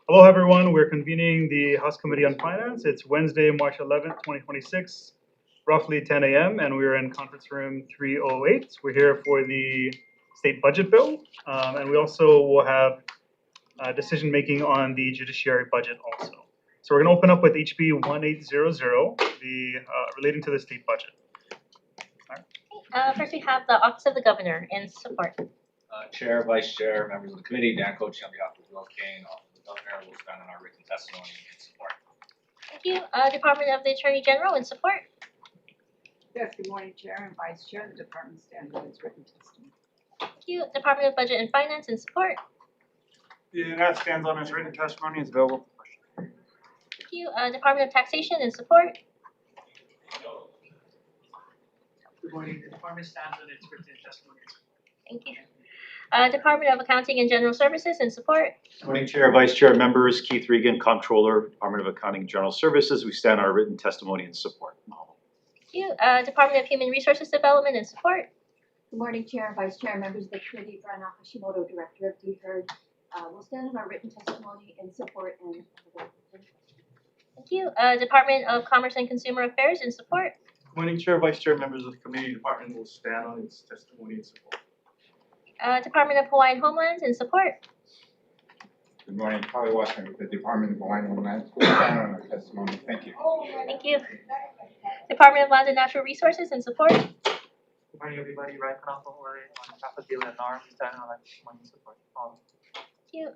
Hello, everyone. We're convening the House Committee on Finance. It's Wednesday, March 11th, 2026, roughly 10 a.m., and we're in conference room 308. We're here for the state budget bill, and we also will have decision making on the judiciary budget also. So we're going to open up with HB1800, relating to the state budget. First, we have the Office of the Governor in support. Chair, Vice Chair, members of the committee, Dan Coach on behalf of Will Kane, Office of the Governor, will stand on our written testimony in support. Thank you. Department of the Attorney General in support. Yes, good morning, Chair and Vice Chair. The department stands on its written testimony. Thank you. Department of Budget and Finance in support. The that stands on its written testimony is available for question. Thank you. Department of Taxation in support. Good morning. The department stands on its written testimony. Thank you. Department of Accounting and General Services in support. Morning, Chair, Vice Chair, members, Keith Regan, Comptroller, Department of Accounting and General Services. We stand on our written testimony in support. Thank you. Department of Human Resources Development in support. Good morning, Chair and Vice Chair, members of the committee. Brian Hashimoto, Director of DHERD, will stand on our written testimony in support and Thank you. Department of Commerce and Consumer Affairs in support. Good morning, Chair, Vice Chair, members of the committee. Department will stand on its testimony in support. Department of Hawaiian Homelands in support. Good morning, Polly Watson with the Department of Hawaiian Homeland. We'll stand on our testimony. Thank you. Thank you. Department of Land and Natural Resources in support. Good morning, everybody. Ryan Kanako on behalf of Wed Mar, we stand on our testimony in support. Thank you.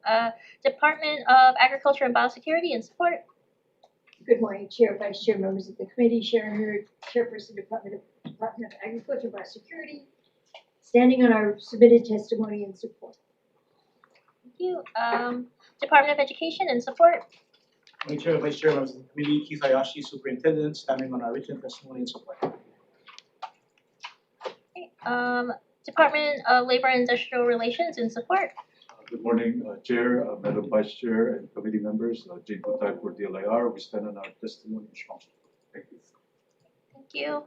Department of Agriculture and Biosecurity in support. Good morning, Chair, Vice Chair, members of the committee. Sharon Hurd, Chairperson, Department of Agriculture and Biosecurity, standing on our submitted testimony in support. Thank you. Department of Education in support. Good morning, Chair, Vice Chair, members of the committee. Keith Hayashi, Superintendent, standing on our written testimony in support. Okay. Department of Labor and Industrial Relations in support. Good morning, Chair, Madam Vice Chair, and committee members. Jane Butay for DLIR. We stand on our testimony in strong support. Thank you. Thank you.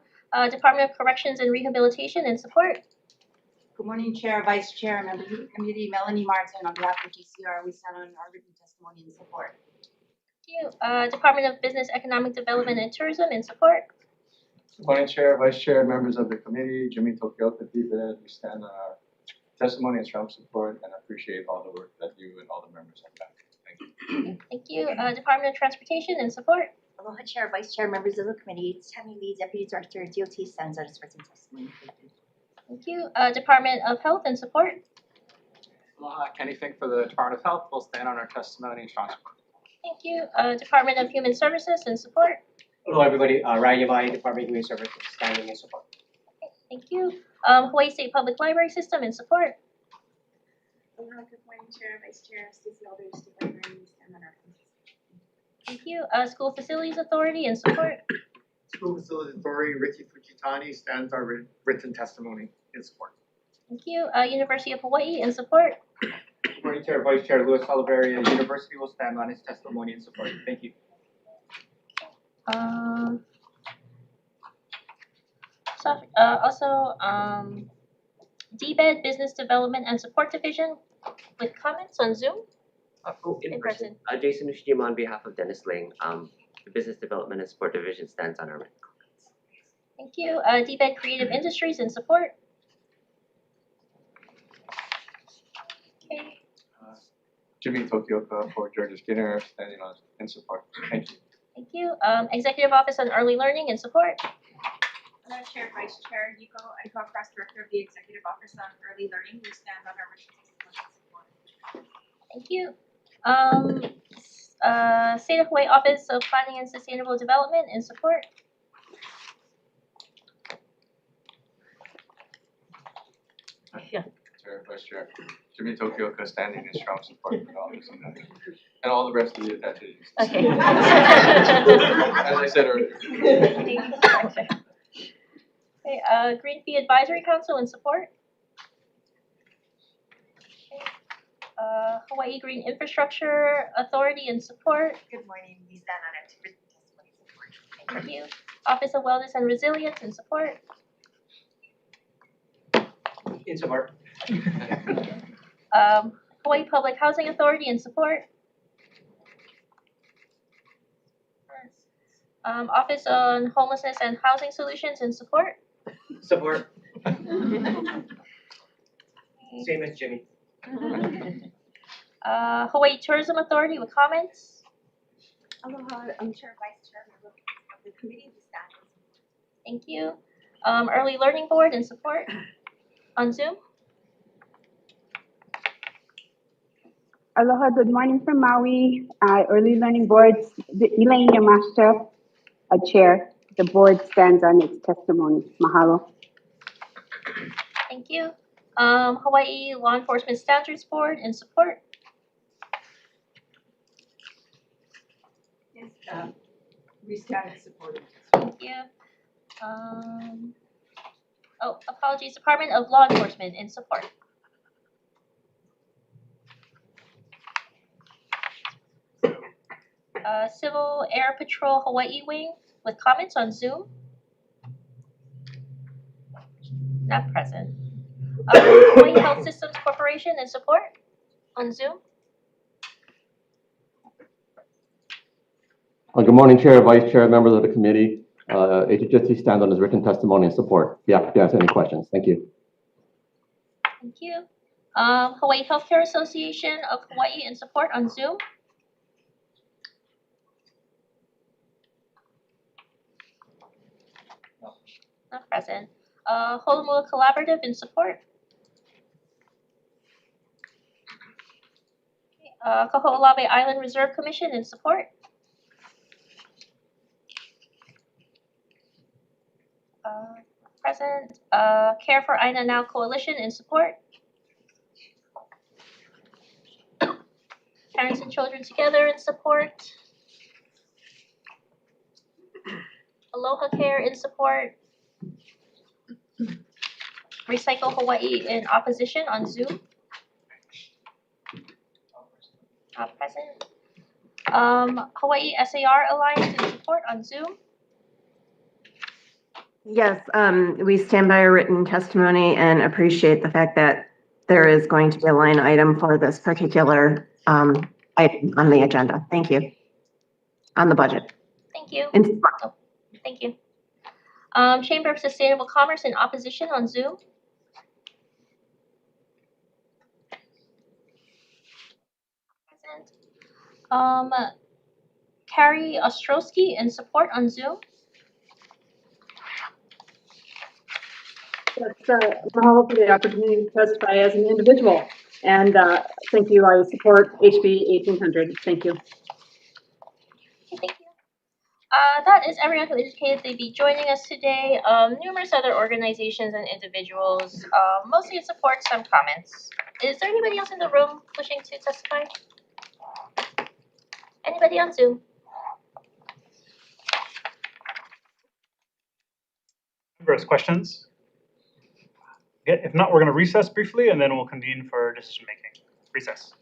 Department of Corrections and Rehabilitation in support. Good morning, Chair, Vice Chair, members of the committee. Melanie Martin on behalf of GCR. We stand on our written testimony in support. Thank you. Department of Business, Economic Development and Tourism in support. Good morning, Chair, Vice Chair, members of the committee. Jimmy Tokioka, DBED. We stand on our testimony in strong support and appreciate all the work that you and all the members have done. Thank you. Thank you. Department of Transportation in support. Aloha, Chair, Vice Chair, members of the committee. Tammy Lee, Deputy Director, DOT, stands on its written testimony. Thank you. Department of Health in support. Aloha, Kenny Fink for the Department of Health, will stand on our testimony in strong support. Thank you. Department of Human Services in support. Hello, everybody. Ryan Yamai, Department of Human Services, standing in support. Thank you. Hawaii State Public Library System in support. Aloha, good morning, Chair, Vice Chair, Stacey Alders, State Librarian, we stand on our Thank you. School Facilities Authority in support. School Facilities Authority, Ricky Fujitani, stands our written testimony in support. Thank you. University of Hawaii in support. Good morning, Chair, Vice Chair, Louis Oliveria. University will stand on its testimony in support. Thank you. DBED Business Development and Support Division with comments on Zoom. In person. Jason Ushijima on behalf of Dennis Ling. The Business Development and Support Division stands on our written comments. Thank you. DBED Creative Industries in support. Okay. Jimmy Tokioka for Georgia Skinner, standing on in support. Thank you. Thank you. Executive Office on Early Learning in support. Chair, Vice Chair, Nico Cross, Director of the Executive Office on Early Learning, we stand on our written testimony in support. Thank you. State of Hawaii Office of Planning and Sustainable Development in support. Chair, Vice Chair, Jimmy Tokioka, standing in strong support for the office and all the rest of the attendees. Okay. As I said earlier. Okay. Green Fee Advisory Council in support. Okay. Hawaii Green Infrastructure Authority in support. Good morning. We stand on its written testimony in support. Thank you. Office of Wellness and Resilience in support. In support. Hawaii Public Housing Authority in support. Office on Homelessness and Housing Solutions and Support. Support. Same as Jimmy. Hawaii Tourism Authority with comments. Aloha, I'm Chair, Vice Chair, member of the committee, we stand. Thank you. Early Learning Board and Support on Zoom. Aloha, good morning from Maui. Early Learning Board, Elaine Yamashita, a chair. The board stands on its testimony. Mahalo. Thank you. Hawaii Law Enforcement Standards Board and Support. Yes, we stand in support of this. Thank you. Apologies, Department of Law Enforcement in support. Civil Air Patrol Hawaii Wing with comments on Zoom. Not present. Hawaii Health Systems Corporation in support on Zoom. Good morning, Chair, Vice Chair, members of the committee. HST stands on his written testimony and support. Be happy to answer any questions. Thank you. Thank you. Hawaii Healthcare Association of Hawaii in support on Zoom. Not present. Holomua Collaborative in support. Kaho'olawe Island Reserve Commission in support. Present. Care for Aina Now Coalition in support. Parents and Children Together in support. Aloha Care in support. Recycle Hawaii in opposition on Zoom. Not present. Hawaii SAR Alliance in support on Zoom. Yes, we stand by our written testimony and appreciate the fact that there is going to be a line item for this particular item on the agenda. Thank you. On the budget. Thank you. In- Thank you. Chamber of Sustainable Commerce in opposition on Zoom. Present. Carrie Ostrowski in support on Zoom. Mahalo for the opportunity to testify as an individual. And thank you. I support HB 1800. Thank you. Thank you. That is everyone who indicated they'd be joining us today. Numerous other organizations and individuals, mostly in support, some comments. Is there anybody else in the room wishing to testify? Anybody on Zoom? Members, questions? Okay, if not, we're going to recess briefly and then we'll convene for decision making. Recess.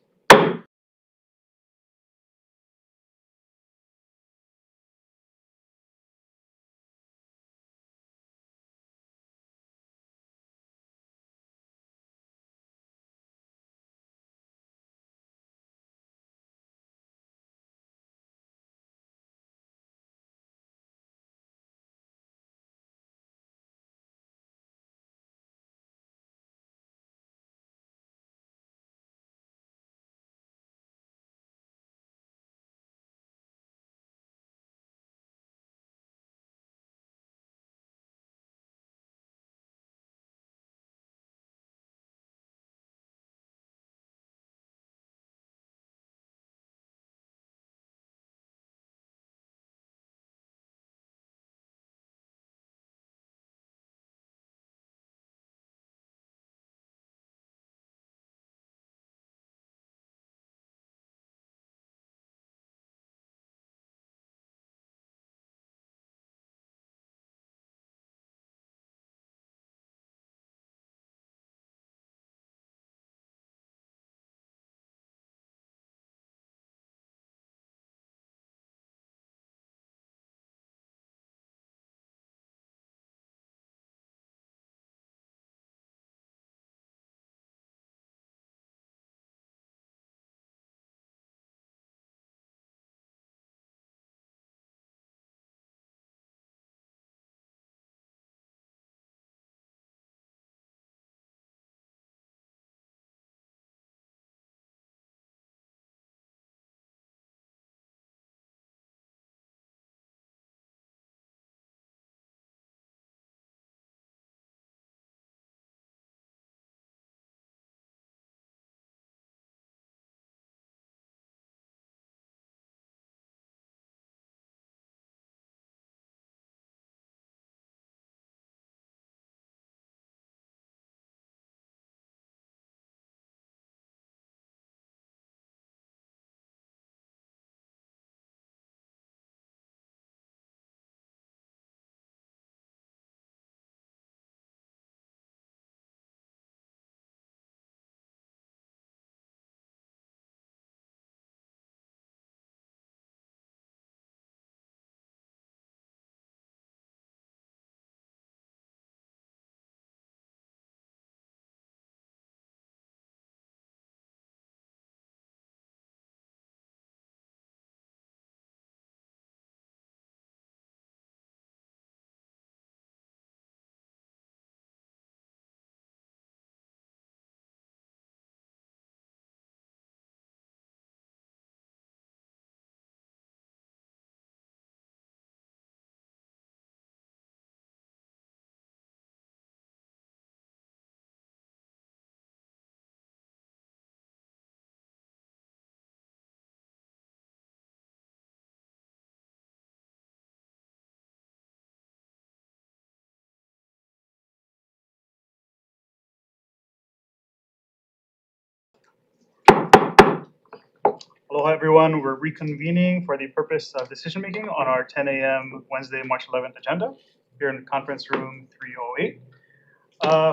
Aloha everyone, we're reconvening for the purpose of decision making on our 10 a.m. Wednesday, March 11th agenda here in conference room 308.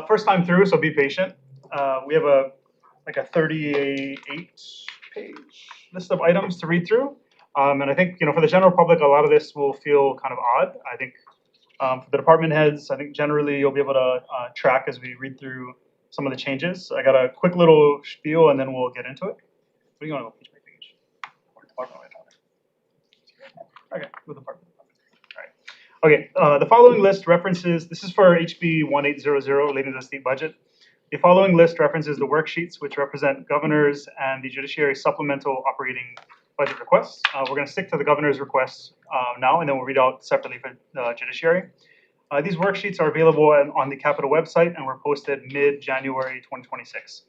First time through, so be patient. We have a 38-page list of items to read through. And I think, for the general public, a lot of this will feel kind of odd. I think for the department heads, I think generally you'll be able to track as we read through some of the changes. I got a quick little spiel and then we'll get into it. What do you want to go page by page? Or department by department? Okay, with department. All right. Okay, the following list references, this is for HB 1800 relating to the state budget. The following list references the worksheets which represent governors and the judiciary supplemental operating budget requests. We're going to stick to the governor's requests now, and then we'll read out separately for judiciary. These worksheets are available on the Capitol website and were posted mid-January 2026.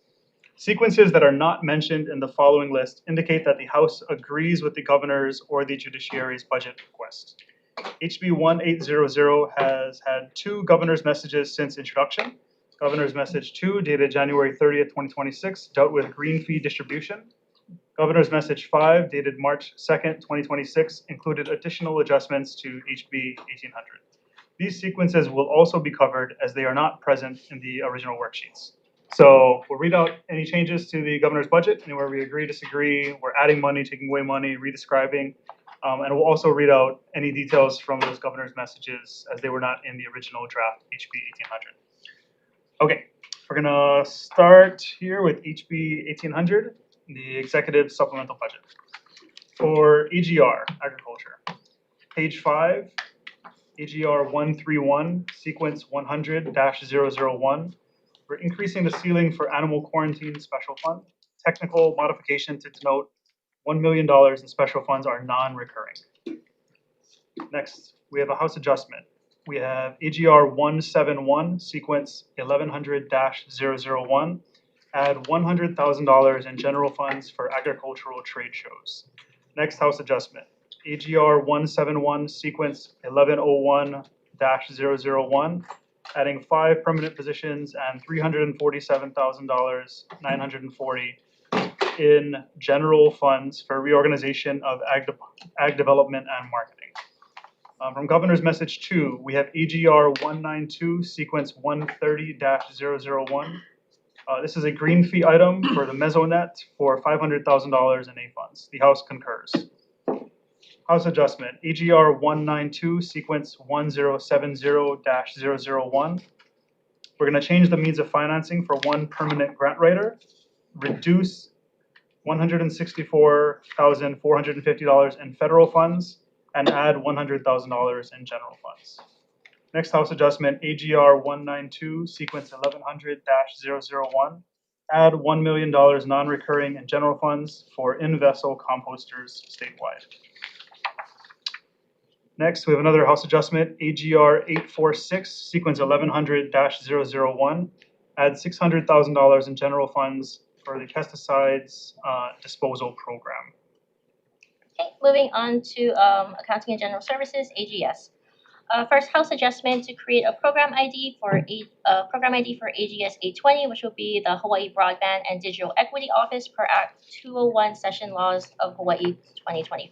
Sequences that are not mentioned in the following list indicate that the House agrees with the governor's or the judiciary's budget request. HB 1800 has had 2 governor's messages since introduction. Governor's Message 2, dated January 30th, 2026, dealt with green fee distribution. Governor's Message 5, dated March 2nd, 2026, included additional adjustments to HB 1800. These sequences will also be covered as they are not present in the original worksheets. So we'll read out any changes to the governor's budget, anywhere we agree, disagree, we're adding money, taking away money, redescribing, and we'll also read out any details from those governor's messages as they were not in the original draft HB 1800. Okay, we're gonna start here with HB 1800, the executive supplemental budget. For AGR, agriculture, page 5, AGR 131, sequence 100-001. We're increasing the ceiling for animal quarantine special fund. Technical modification to denote $1 million in special funds are non-recurring. Next, we have a House adjustment. We have AGR 171, sequence 1100-001, add $100,000 in general funds for agricultural trade shows. Next House adjustment, AGR 171, sequence 1101-001, adding 5 permanent positions and $347,940 in general funds for reorganization of ag development and marketing. From Governor's Message 2, we have AGR 192, sequence 130-001. This is a green fee item for the Mesonet for $500,000 in A funds. The House concurs. House adjustment, AGR 192, sequence 1070-001. We're going to change the means of financing for 1 permanent grant writer, reduce $164,450 in federal funds, and add $100,000 in general funds. Next House adjustment, AGR 192, sequence 1100-001, add $1 million non-recurring in general funds for in-vessel composters statewide. Next, we have another House adjustment, AGR 846, sequence 1100-001, add $600,000 in general funds for the pesticides disposal program. Okay, moving on to Accounting and General Services, AGS. First, House adjustment to create a program ID for AGS 820, which will be the Hawaii Broadband and Digital Equity Office per Act 201 Session Laws of Hawaii 2025.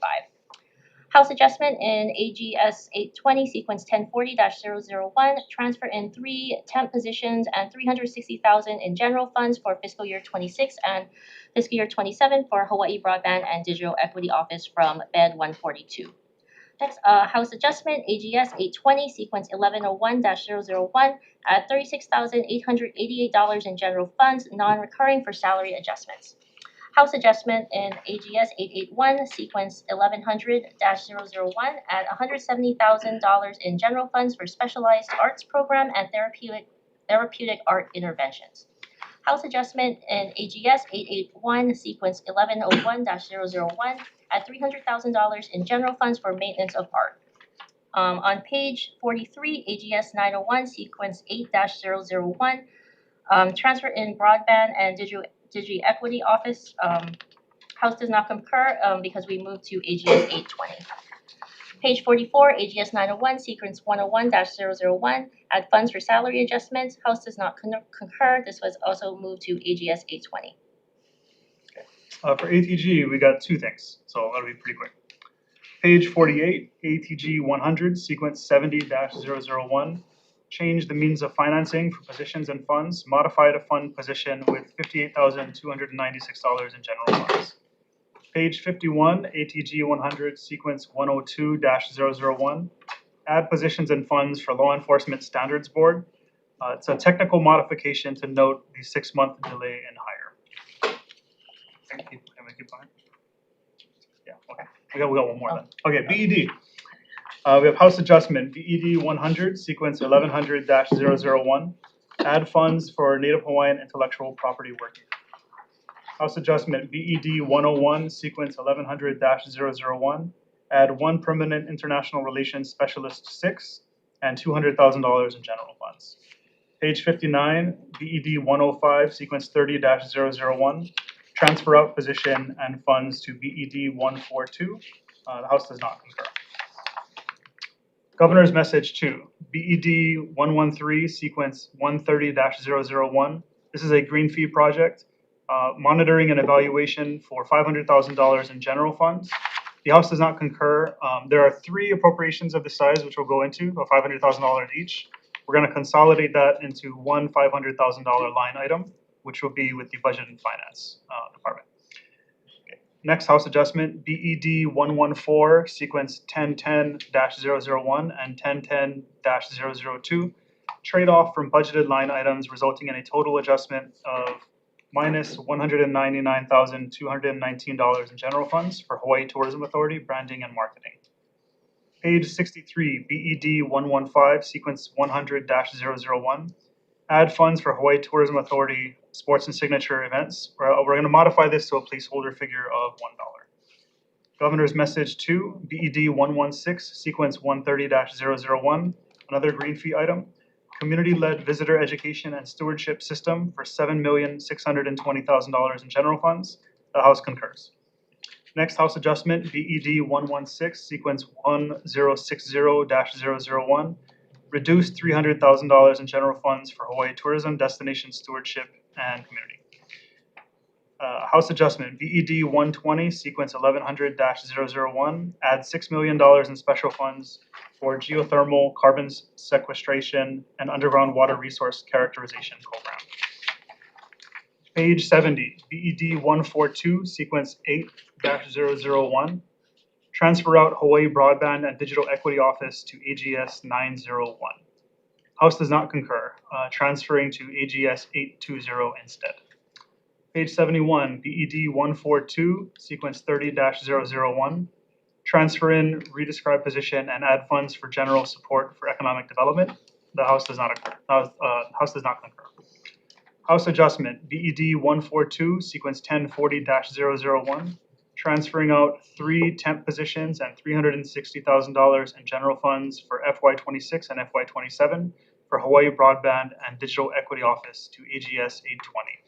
House adjustment in AGS 820, sequence 1040-001, transfer in 3 temp positions and $360,000 in general funds for fiscal year 26 and fiscal year 27 for Hawaii Broadband and Digital Equity Office from Bed 142. Next, House adjustment, AGS 820, sequence 1101-001, at $36,888 in general funds, non-recurring for salary adjustments. House adjustment in AGS 881, sequence 1100-001, at $170,000 in general funds for specialized arts program and therapeutic art interventions. House adjustment in AGS 881, sequence 1101-001, at $300,000 in general funds for maintenance of art. On page 43, AGS 901, sequence 8-001, transfer in broadband and Digi Equity Office. House does not concur because we moved to AGS 820. Page 44, AGS 901, sequence 101-001, add funds for salary adjustments. House does not concur. This was also moved to AGS 820. For ATG, we got two things, so that'll be pretty quick. Page 48, ATG 100, sequence 70-001. Change the means of financing for positions and funds. Modified a fund position with $58,296 in general funds. Page 51, ATG 100, sequence 102-001. Add positions and funds for Law Enforcement Standards Board. It's a technical modification to note the 6-month delay in hire. Can we keep going? Yeah, okay. We got one more then. Okay, BED. We have House Adjustment, BED 100, sequence 1100-001. Add funds for Native Hawaiian intellectual property working. House Adjustment, BED 101, sequence 1100-001. Add 1 permanent international relations specialist 6 and $200,000 in general funds. Page 59, BED 105, sequence 30-001. Transfer out position and funds to BED 142. The House does not concur. Governor's Message 2, BED 113, sequence 130-001. This is a green fee project, monitoring and evaluation for $500,000 in general funds. The House does not concur. There are 3 appropriations of this size, which we'll go into, of $500,000 each. We're going to consolidate that into one $500,000 line item, which will be with the Budget and Finance Department. Okay. Next House Adjustment, BED 114, sequence 1010-001 and 1010-002. Trade-off from budgeted line items resulting in a total adjustment of minus $199,219 in general funds for Hawaii Tourism Authority, branding and marketing. Page 63, BED 115, sequence 100-001. Add funds for Hawaii Tourism Authority sports and signature events. We're going to modify this to a placeholder figure of $1. Governor's Message 2, BED 116, sequence 130-001. Another green fee item. Community-led visitor education and stewardship system for $7,620,000 in general funds. The House concurs. Next House Adjustment, BED 116, sequence 1060-001. Reduce $300,000 in general funds for Hawaii tourism, destination stewardship, and community. House Adjustment, BED 120, sequence 1100-001. Add $6 million in special funds for geothermal, carbon sequestration, and underground water resource characterization program. Page 70, BED 142, sequence 8-001. Transfer out Hawaii Broadband and Digital Equity Office to AGS 901. House does not concur, transferring to AGS 820 instead. Page 71, BED 142, sequence 30-001. Transfer in, redescribe position, and add funds for general support for economic development. The House does not occur. House does not concur. House Adjustment, BED 142, sequence 1040-001. Transferring out 3 temp positions and $360,000 in general funds for FY26 and FY27 for Hawaii Broadband and Digital Equity Office to AGS 820.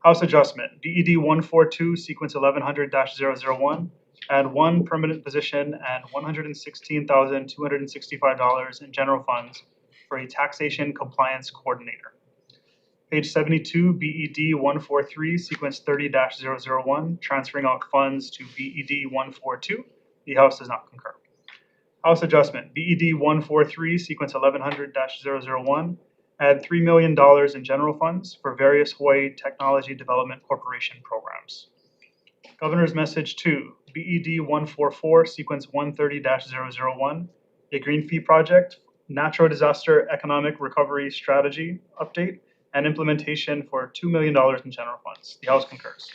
House Adjustment, BED 142, sequence 1100-001. Add 1 permanent position and $116,265 in general funds for a taxation compliance coordinator. Page 72, BED 143, sequence 30-001, transferring out funds to BED 142. The House does not concur. House Adjustment, BED 143, sequence 1100-001, add $3 million in general funds for various Hawaii Technology Development Corporation programs. Governor's Message 2, BED 144, sequence 130-001, a green fee project, natural disaster economic recovery strategy update, and implementation for $2 million in general funds. The House concurs.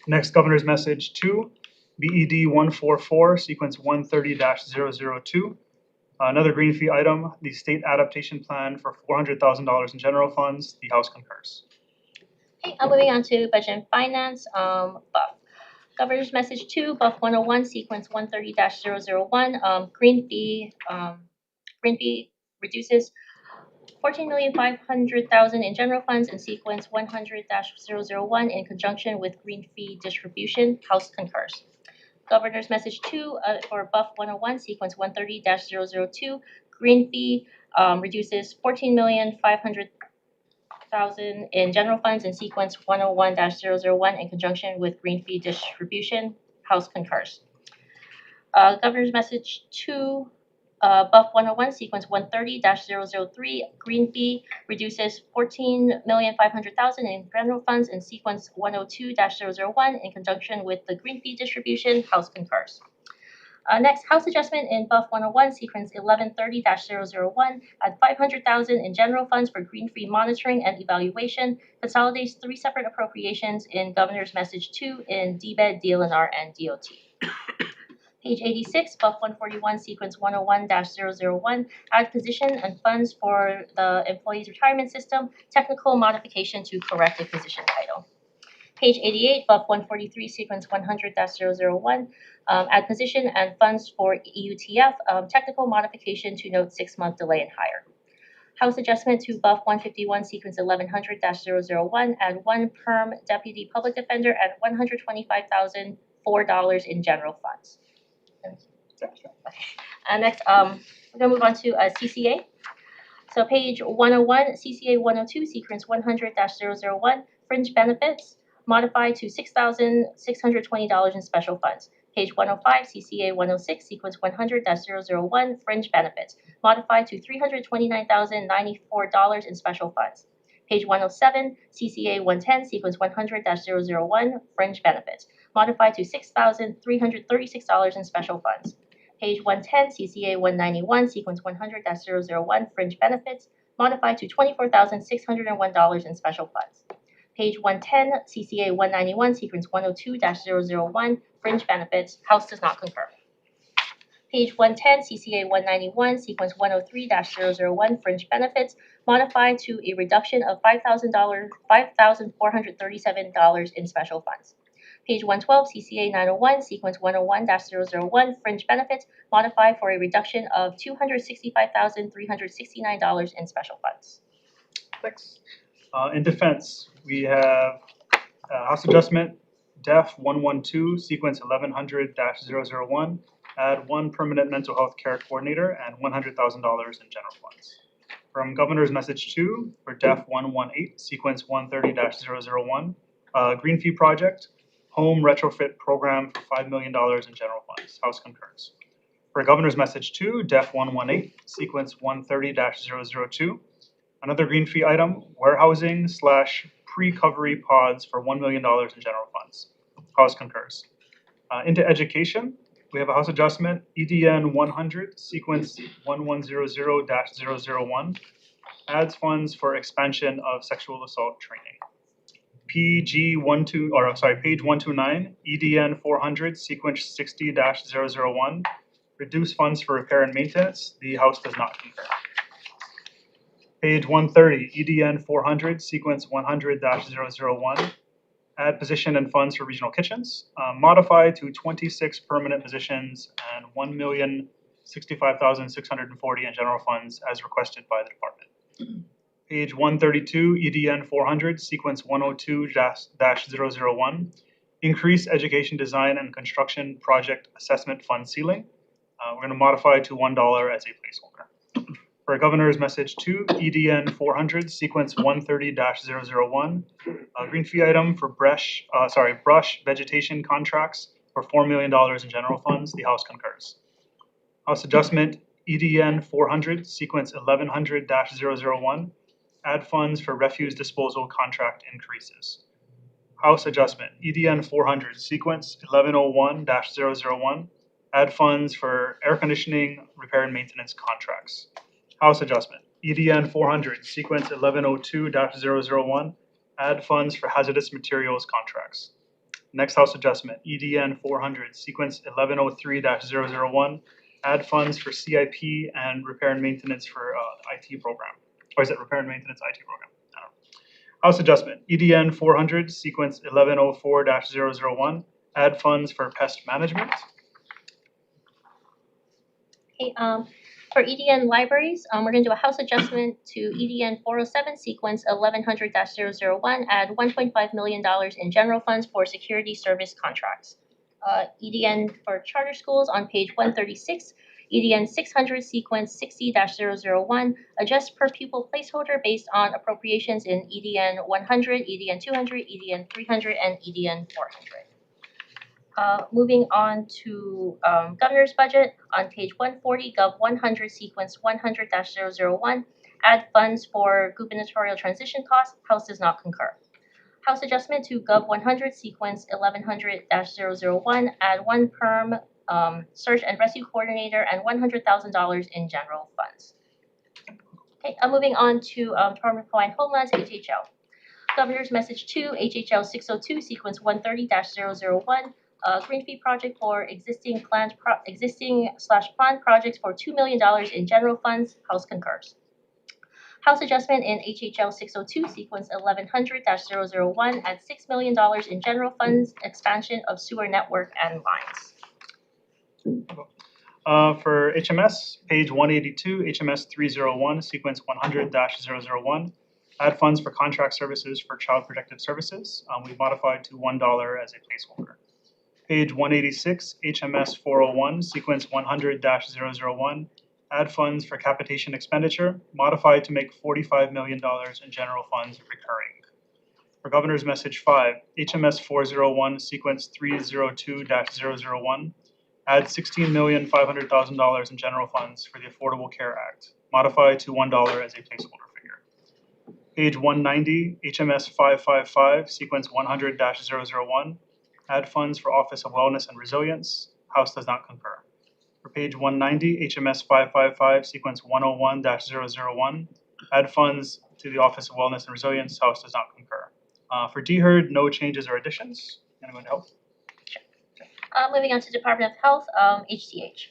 Next, Governor's Message 2, BED 144, sequence 130-002. Another green fee item, the state adaptation plan for $400,000 in general funds. The House concurs. Okay, moving on to Budget and Finance, BUF. Governor's Message 2, BUF 101, sequence 130-001. Green fee reduces $14,500,000 in general funds in sequence 100-001 in conjunction with green fee distribution. House concurs. Governor's Message 2 for BUF 101, sequence 130-002. Green fee reduces $14,500,000 $100,000 in general funds in sequence 101-001 in conjunction with green fee distribution. House concurs. Governor's message 2, Buff 101, sequence 130-003, green fee reduces $14,500,000 in general funds in sequence 102-001 in conjunction with the green fee distribution. House concurs. Next, House adjustment in Buff 101, sequence 1130-001, add $500,000 in general funds for green fee monitoring and evaluation, consolidates 3 separate appropriations in Governor's Message 2 in DBED, DLNR, and DOT. Page 86, Buff 141, sequence 101-001, add position and funds for the Employees Retirement System, technical modification to correct a position title. Page 88, Buff 143, sequence 100-001, add position and funds for EUTF, technical modification to note 6-month delay in hire. House adjustment to Buff 151, sequence 1100-001, add 1 perm deputy public defender at $125,004 in general funds. Next, we're gonna move on to CCA. So page 101, CCA 102, sequence 100-001, fringe benefits, modified to $6,620 in special funds. Page 105, CCA 106, sequence 100-001, fringe benefits, modified to $329,094 in special funds. Page 107, CCA 110, sequence 100-001, fringe benefits, modified to $6,336 in special funds. Page 110, CCA 191, sequence 100-001, fringe benefits, modified to $24,601 in special funds. Page 110, CCA 191, sequence 102-001, fringe benefits, House does not concur. Page 110, CCA 191, sequence 103-001, fringe benefits, modified to a reduction of $5,437 in special funds. Page 112, CCA 901, sequence 101-001, fringe benefits, modified for a reduction of $265,369 in special funds. Thanks. In defense, we have House adjustment, DEF 112, sequence 1100-001, add 1 permanent mental health care coordinator and $100,000 in general funds. From Governor's Message 2 for DEF 118, sequence 130-001, green fee project, home retrofit program for $5 million in general funds. House concurs. For Governor's Message 2, DEF 118, sequence 130-002, another green fee item, warehousing / pre-covery pods for $1 million in general funds. House concurs. Into education, we have a House adjustment, EDN 100, sequence 1100-001, adds funds for expansion of sexual assault training. page 129, EDN 400, sequence 60-001, reduce funds for repair and maintenance. The House does not concur. Page 130, EDN 400, sequence 100-001, add position and funds for regional kitchens, modify to 26 permanent positions and $1,065,640 in general funds as requested by the department. Page 132, EDN 400, sequence 102-001, increase education design and construction project assessment fund ceiling. We're going to modify to $1 as a placeholder. For Governor's Message 2, EDN 400, sequence 130-001, green fee item for brush vegetation contracts for $4 million in general funds. The House concurs. House adjustment, EDN 400, sequence 1100-001, add funds for refuse disposal contract increases. House adjustment, EDN 400, sequence 1101-001, add funds for air conditioning repair and maintenance contracts. House adjustment, EDN 400, sequence 1102-001, add funds for hazardous materials contracts. Next House adjustment, EDN 400, sequence 1103-001, add funds for CIP and repair and maintenance for IT program. Or is it repair and maintenance IT program? I don't know. House adjustment, EDN 400, sequence 1104-001, add funds for pest management. Okay, for EDN libraries, we're going to do a House adjustment to EDN 407, sequence 1100-001, add $1.5 million in general funds for security service contracts. EDN for charter schools on page 136, EDN 600 sequence 60-001, adjust per pupil placeholder based on appropriations in EDN 100, EDN 200, EDN 300, and EDN 400. Moving on to governor's budget on page 140, Gov 100 sequence 100-001, add funds for gubernatorial transition costs. House does not concur. House adjustment to Gov 100 sequence 1100-001, add one perm search and rescue coordinator and $100,000 in general funds. Okay, moving on to Department of Hawaiian Homelands, HHL. Governor's message 2, HHL 602 sequence 130-001, green fee project for existing planned projects for $2 million in general funds. House concurs. House adjustment in HHL 602 sequence 1100-001 at $6 million in general funds, expansion of sewer network and lines. For HMS, page 182, HMS 301, sequence 100-001, add funds for contract services for child protective services. We modified to $1 as a placeholder. Page 186, HMS 401, sequence 100-001, add funds for capitation expenditure, modified to make $45 million in general funds recurring. For Governor's Message 5, HMS 401, sequence 302-001, add $16,500,000 in general funds for the Affordable Care Act, modified to $1 as a placeholder figure. Page 190, HMS 555, sequence 100-001, add funds for Office of Wellness and Resilience. House does not concur. For page 190, HMS 555, sequence 101-001, add funds to the Office of Wellness and Resilience. House does not concur. For DHERD, no changes or additions. Anyone else? Moving on to Department of Health, HCH.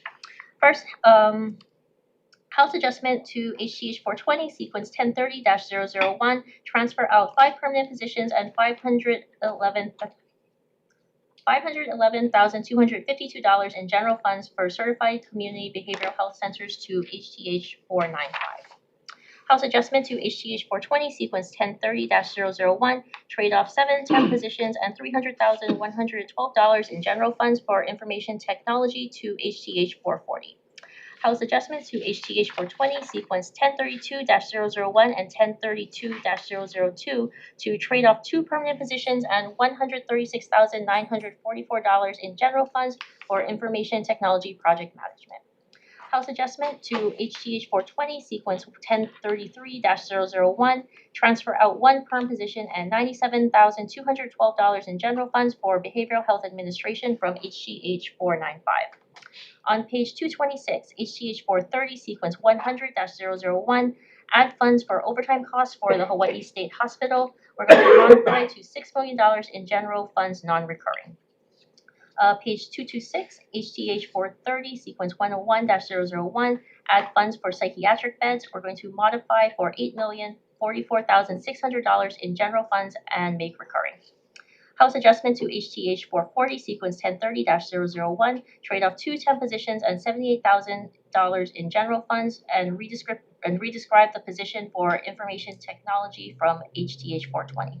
First, House adjustment to HCH 420, sequence 1030-001, transfer out 5 permanent positions and $511,252 in general funds for certified community behavioral health centers to HTH 495. House adjustment to HTH 420, sequence 1030-001, trade off 7 temp positions and $300,112 in general funds for information technology to HTH 440. House adjustment to HTH 420, sequence 1032-001 and 1032-002 to trade off 2 permanent positions and $136,944 in general funds for information technology project management. House adjustment to HTH 420, sequence 1033-001, transfer out 1 perm position and $97,212 in general funds for behavioral health administration from HTH 495. On page 226, HTH 430, sequence 100-001, add funds for overtime costs for the Hawaii State Hospital. We're going to modify to $6 million in general funds non-recurring. Page 226, HTH 430, sequence 101-001, add funds for psychiatric beds. We're going to modify for $8,044,600 in general funds and make recurring. House adjustment to HTH 440, sequence 1030-001, trade off 2 temp positions and $78,000 in general funds and redescribe the position for information technology from HTH 420.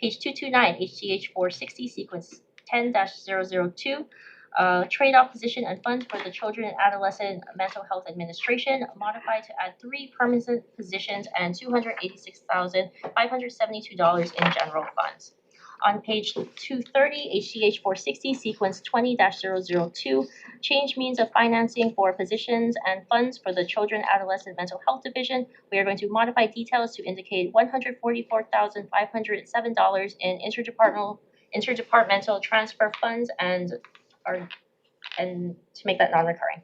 Page 229, HTH 460, sequence 10-002, trade off position and funds for the Children and Adolescent Mental Health Administration, modified to add 3 permanent positions and $286,572 in general funds. On page 230, HTH 460, sequence 20-002, change means of financing for positions and funds for the Children Adolescent Mental Health Division. We are going to modify details to indicate $144,507 in interdepartmental transfer funds and to make that non-recurring.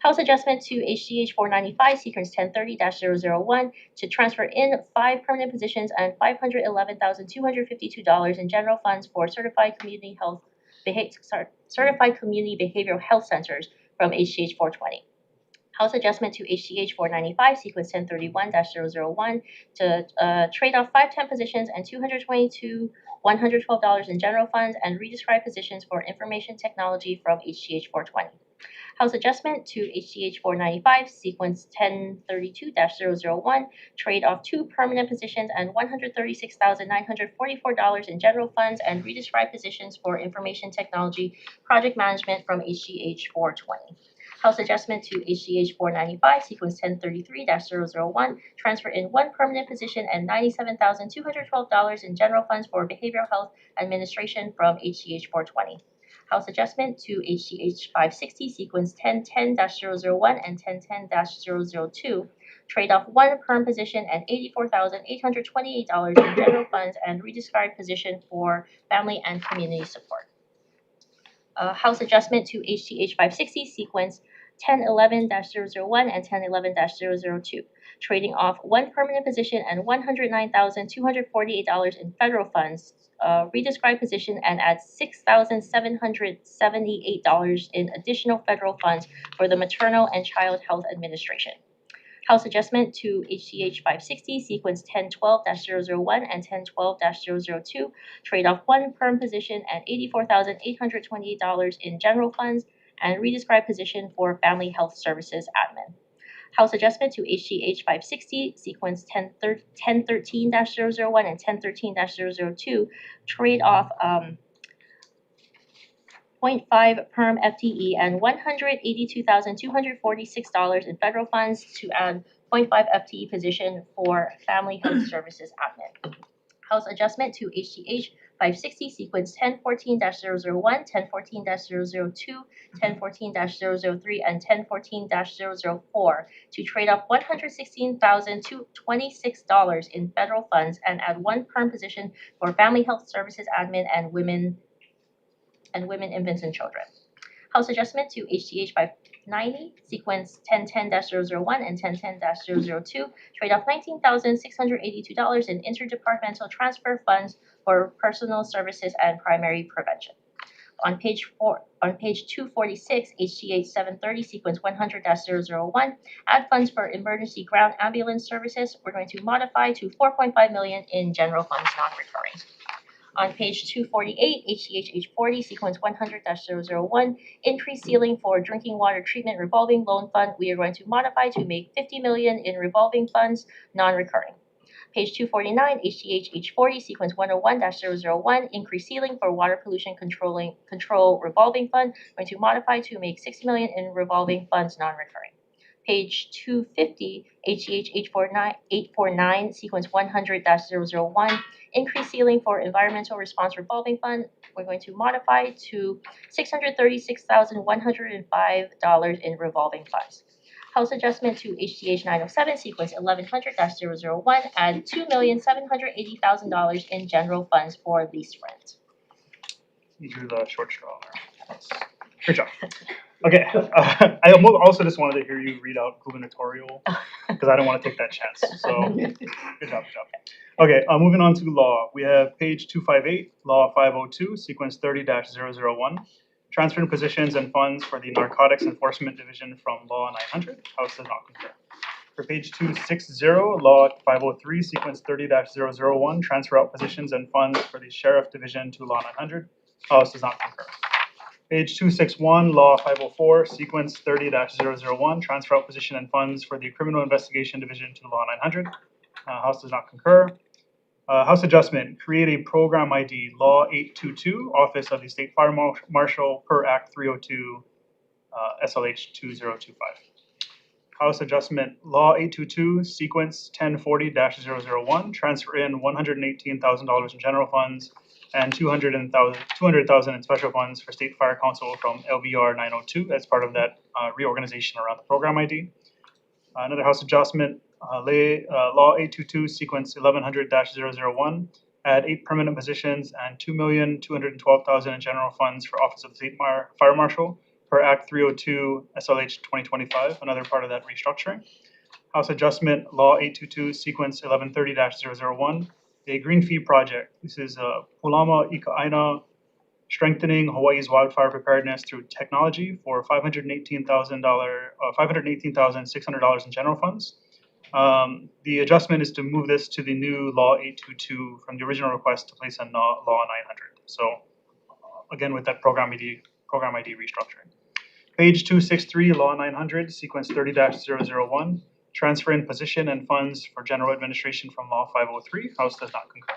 House adjustment to HGH 495, sequence 1030-001, to transfer in 5 permanent positions and $511,252 in general funds for certified community behavioral health centers from HGH 420. House adjustment to HGH 495, sequence 1031-001, to trade off 5 temp positions and $222,112 in general funds and redescribe positions for information technology from HGH 420. House Adjustment to HGH 495, Sequence 1032-001, trade off 2 permanent positions and $136,944 in general funds and redescribe positions for information technology project management from HGH 420. House Adjustment to HGH 495, Sequence 1033-001, transfer in 1 permanent position and $97,212 in general funds for behavioral health administration from HGH 420. House Adjustment to HGH 560, Sequence 1010-001 and 1010-002, trade off 1 perm position and $84,828 in general funds and redescribe position for family and community support. House Adjustment to HGH 560, Sequence 1011-001 and 1011-002, trading off 1 permanent position and $109,248 in federal funds, redescribe position and add $6,778 in additional federal funds for the Maternal and Child Health Administration. House Adjustment to HGH 560, Sequence 1012-001 and 1012-002, trade off 1 perm position and $84,828 in general funds and redescribe position for Family Health Services Admin. House Adjustment to HGH 560, Sequence 1013-001 and 1013-002, trade off 0.5 perm FTE and $182,246 in federal funds to add 0.5 FTE position for Family Health Services Admin. House Adjustment to HGH 560, Sequence 1014-001, 1014-002, 1014-003, and 1014-004 to trade off $116,226 in federal funds and add 1 perm position for Family Health Services Admin and women, infants, and children. House Adjustment to HGH 590, Sequence 1010-001 and 1010-002, trade off $19,682 in interdepartmental transfer funds for personal services and primary prevention. On page 246, HGH 730, Sequence 100-001, add funds for emergency ground ambulance services. We're going to modify to $4.5 million in general funds non-recurring. On page 248, HGH H40, Sequence 100-001, increase ceiling for drinking water treatment revolving loan fund. We are going to modify to make $50 million in revolving funds non-recurring. Page 249, HGH H40, Sequence 101-001, increase ceiling for water pollution control revolving fund. Going to modify to make $60 million in revolving funds non-recurring. Page 250, HGH 849, Sequence 100-001, increase ceiling for environmental response revolving fund. We're going to modify to $636,105 in revolving funds. House Adjustment to HGH 907, Sequence 1100-001, add $2,780,000 in general funds for lease rent. You drew the short straw there. Good job. Okay, I also just wanted to hear you read out gubernatorial because I don't want to take that chance. So, good job. Okay, moving on to law. We have page 258, Law 502, Sequence 30-001, transferring positions and funds for the Narcotics Enforcement Division from Law 900. House does not concur. For page 260, Law 503, Sequence 30-001, transfer out positions and funds for the Sheriff Division to Law 900. House does not concur. Page 261, Law 504, Sequence 30-001, transfer out position and funds for the Criminal Investigation Division to Law 900. House does not concur. House Adjustment, create a program ID, Law 822, Office of the State Fire Marshal per Act 302, SLH 2025. House Adjustment, Law 822, Sequence 1040-001, transfer in $118,000 in general funds and $200,000 in special funds for State Fire Council from LBR 902 as part of that reorganization around the program ID. Another House Adjustment, Law 822, Sequence 1100-001, add 8 permanent positions and $2,212,000 in general funds for Office of the State Fire Marshal per Act 302 SLH 2025, another part of that restructuring. House Adjustment, Law 822, Sequence 1130-001, a green fee project. This is Pulama Ika'aina, strengthening Hawaii's wildfire preparedness through technology for $518,600 in general funds. The adjustment is to move this to the new Law 822 from the original request to place in Law 900. So again, with that program ID restructuring. Page 263, Law 900, sequence 30-001, transfer in position and funds for general administration from Law 503. House does not concur.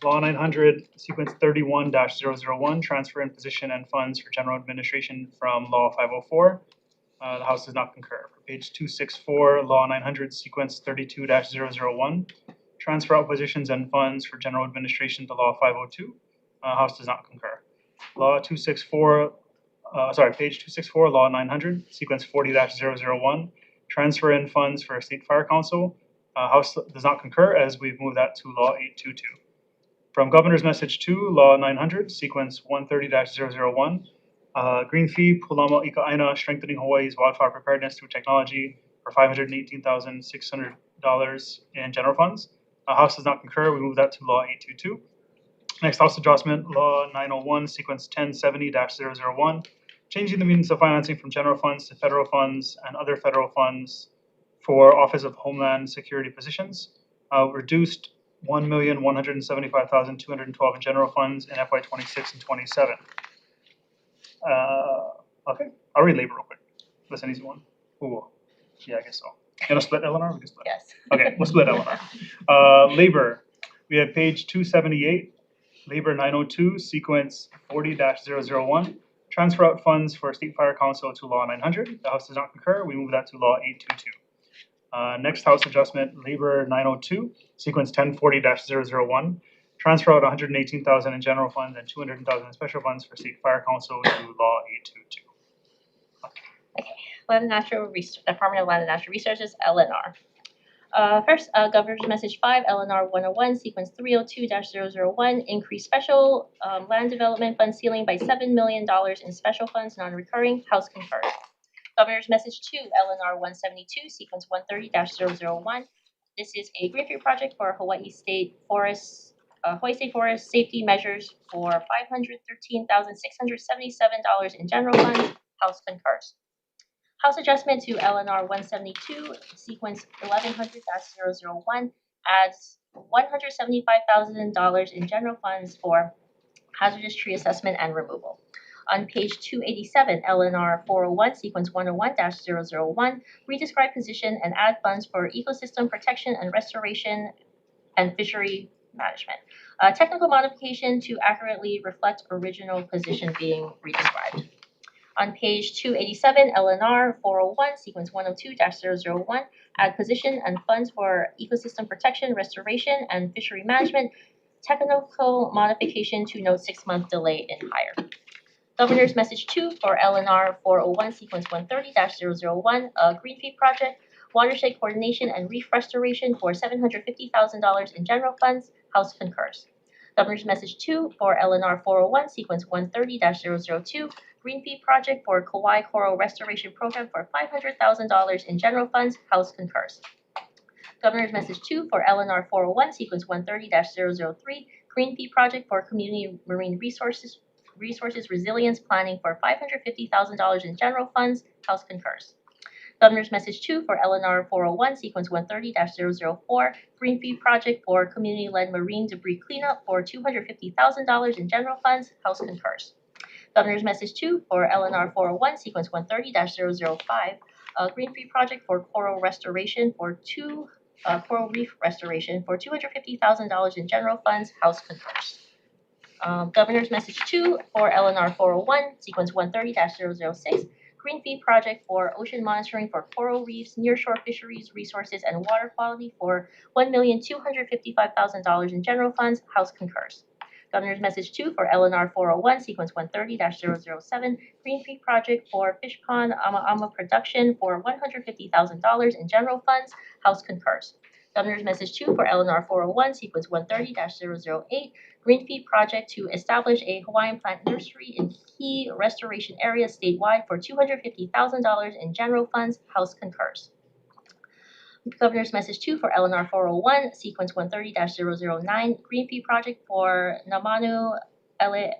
Law 900, sequence 31-001, transfer in position and funds for general administration from Law 504. The House does not concur. For page 264, Law 900, sequence 32-001, transfer out positions and funds for general administration to Law 502. House does not concur. Law 264, page 264, Law 900, sequence 40-001, transfer in funds for State Fire Council. House does not concur as we've moved that to Law 822. From Governor's Message 2, Law 900, sequence 130-001, green fee, Pulamo Ika'aina, strengthening Hawaii's wildfire preparedness through technology for $518,600 in general funds. House does not concur. We move that to Law 822. Next, House Adjustment, Law 901, sequence 1070-001, changing the means of financing from general funds to federal funds and other federal funds for Office of Homeland Security positions. Reduced $1,175,212 in general funds in FY 26 and 27. Okay, I'll read labor real quick. That's an easy one. Ooh, yeah, I guess so. You want to split, Eleanor? We can split. Yes. Okay, we'll split, Eleanor. Labor, we have page 278, labor 902, sequence 40-001, transfer out funds for State Fire Council to Law 900. The House does not concur. We move that to Law 822. Next House Adjustment, labor 902, sequence 1040-001, transfer out 118,000 in general funds and 200,000 in special funds for State Fire Council to Law 822. Department of Land and Natural Resources, LNR. First, Governor's Message 5, LNR 101, sequence 302-001, increase special land development fund ceiling by $7 million in special funds, non-recurring. House concurs. Governor's Message 2, LNR 172, sequence 130-001. This is a greenfield project for Hawaii State Forest safety measures for $513,677 in general funds. House concurs. House Adjustment to LNR 172, sequence 1100-001, adds $175,000 in general funds for hazardous tree assessment and removal. On page 287, LNR 401, sequence 101-001, redescribe position and add funds for ecosystem protection and restoration and fishery management. Technical modification to accurately reflect original position being redescribed. On page 287, LNR 401, sequence 102-001, add position and funds for ecosystem protection, restoration, and fishery management. Technical modification to note 6-month delay in hire. Governor's Message 2 for LNR 401, sequence 130-001, a green fee project, watershed coordination and reef restoration for $750,000 in general funds. House concurs. Governor's Message 2 for LNR 401, sequence 130-002, green fee project for Kauai coral restoration program for $500,000 in general funds. House concurs. Governor's Message 2 for LNR 401, sequence 130-003, green fee project for community marine resources resilience planning for $550,000 in general funds. House concurs. Governor's Message 2 for LNR 401, sequence 130-004, green fee project for community-led marine debris cleanup for $250,000 in general funds. House concurs. Governor's Message 2 for LNR 401, sequence 130-005, green fee project for coral restoration for coral reef restoration for $250,000 in general funds. House concurs. Governor's Message 2 for LNR 401, sequence 130-006, green fee project for ocean monitoring for coral reefs, nearshore fisheries, resources, and water quality for $1,255,000 in general funds. House concurs. Governor's Message 2 for LNR 401, sequence 130-007, green fee project for fish pond ama production for $150,000 in general funds. House concurs. Governor's Message 2 for LNR 401, sequence 130-008, green fee project to establish a Hawaiian plant nursery in key restoration areas statewide for $250,000 in general funds. House concurs. Governor's Message 2 for LNR 401, sequence 130-009, green fee project for Namanu Elele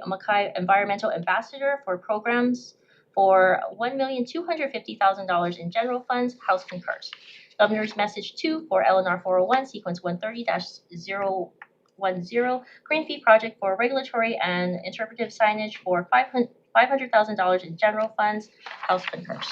Makai Environmental Ambassador for programs for $1,250,000 in general funds. House concurs. Governor's Message 2 for LNR 401, sequence 130-010, green fee project for regulatory and interpretive signage for $500,000 in general funds. House concurs.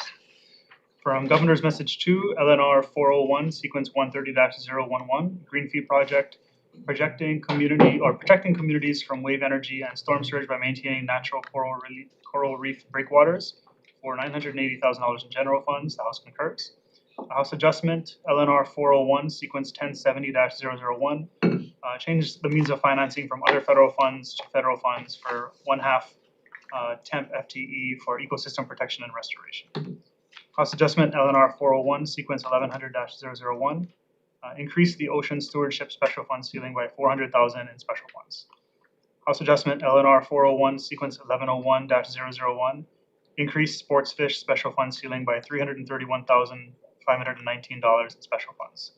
From Governor's Message 2, LNR 401, Sequence 130-011, Green Fee Project, protecting communities from wave energy and storm surge by maintaining natural coral reef breakwaters for $980,000 in general funds. The House concurs. House Adjustment, LNR 401, Sequence 1070-001, change the means of financing from other federal funds to federal funds for 1/2 temp FTE for ecosystem protection and restoration. House Adjustment, LNR 401, Sequence 1100-001, increase the Ocean Stewardship Special Fund ceiling by $400,000 in special funds. House Adjustment, LNR 401, Sequence 1101-001, increase Sports Fish Special Fund ceiling by $331,519 in special funds.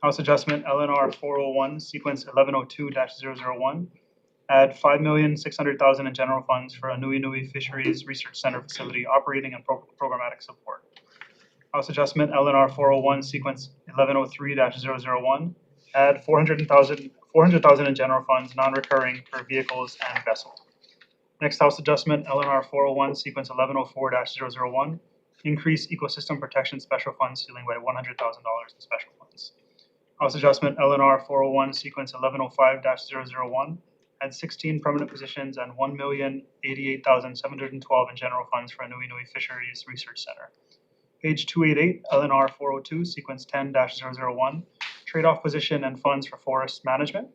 House Adjustment, LNR 401, Sequence 1102-001, add $5,600,000 in general funds for a Nui Nui Fisheries Research Center facility operating and programmatic support. House Adjustment, LNR 401, Sequence 1103-001, add $400,000 in general funds, non-recurring for vehicles and vessel. Next House Adjustment, LNR 401, Sequence 1104-001, increase Ecosystem Protection Special Fund ceiling by $100,000 in special funds. House Adjustment, LNR 401, Sequence 1105-001, add 16 permanent positions and $1,088,712 in general funds for a Nui Nui Fisheries Research Center. Page 288, LNR 402, Sequence 10-001, trade-off position and funds for forest management.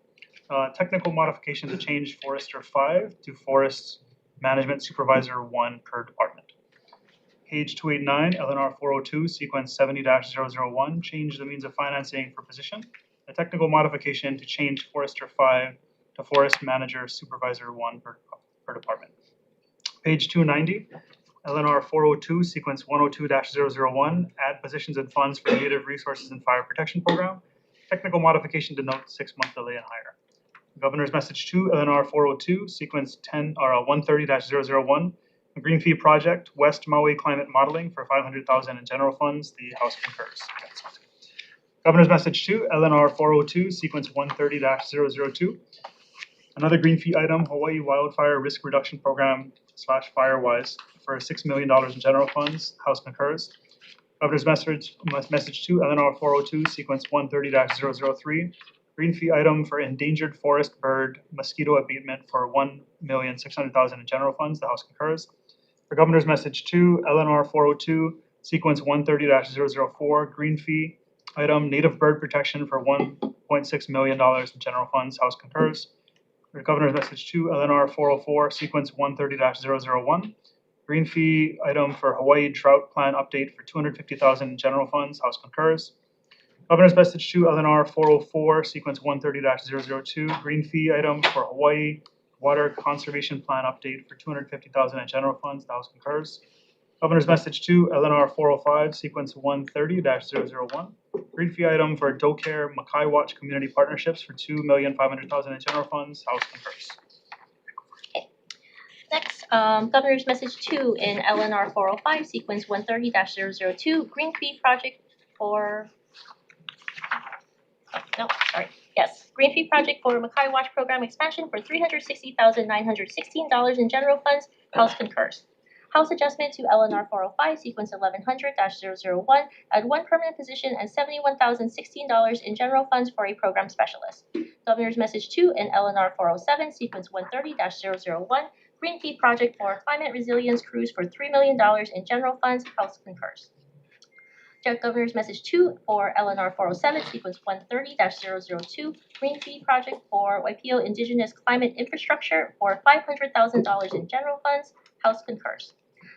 Technical modification to change Forester 5 to Forest Management Supervisor 1 per department. Page 289, LNR 402, Sequence 70-001, change the means of financing for position. A technical modification to change Forester 5 to Forest Manager Supervisor 1 per department. Page 290, LNR 402, Sequence 102-001, add positions and funds for Native Resources and Fire Protection Program. Technical modification to note 6-month delay and higher. Governor's Message 2, LNR 402, Sequence 130-001, Green Fee Project, West Maui Climate Modeling for $500,000 in general funds. The House concurs. Governor's Message 2, LNR 402, Sequence 130-002, another Green Fee item, Hawaii Wildfire Risk Reduction Program / Firewise for $6 million in general funds. House concurs. Governor's Message 2, LNR 402, Sequence 130-003, Green Fee item for endangered forest bird mosquito abatement for $1,600,000 in general funds. The House concurs. For Governor's Message 2, LNR 402, Sequence 130-004, Green Fee item native bird protection for $1.6 million in general funds. House concurs. For Governor's Message 2, LNR 404, Sequence 130-001, Green Fee item for Hawaii Drought Plan update for $250,000 in general funds. House concurs. Governor's Message 2, LNR 404, Sequence 130-002, Green Fee item for Hawaii Water Conservation Plan update for $250,000 in general funds. The House concurs. Governor's Message 2, LNR 405, Sequence 130-001, Green Fee item for DoCare Makai Watch Community Partnerships for $2,500,000 in general funds. House concurs. Okay. Next, Governor's Message 2 in LNR 405, Sequence 130-002, Green Fee Project for Green Fee Project for Makai Watch Program expansion for $360,916 in general funds. House concurs. House Adjustment to LNR 405, Sequence 1100-001, add 1 permanent position and $71,016 in general funds for a program specialist. Governor's Message 2 in LNR 407, Sequence 130-001, Green Fee Project for Climate Resilience Cruise for $3 million in general funds. House concurs. Governor's Message 2 for LNR 407, Sequence 130-002, Green Fee Project for Waipio Indigenous Climate Infrastructure for $500,000 in general funds. House concurs.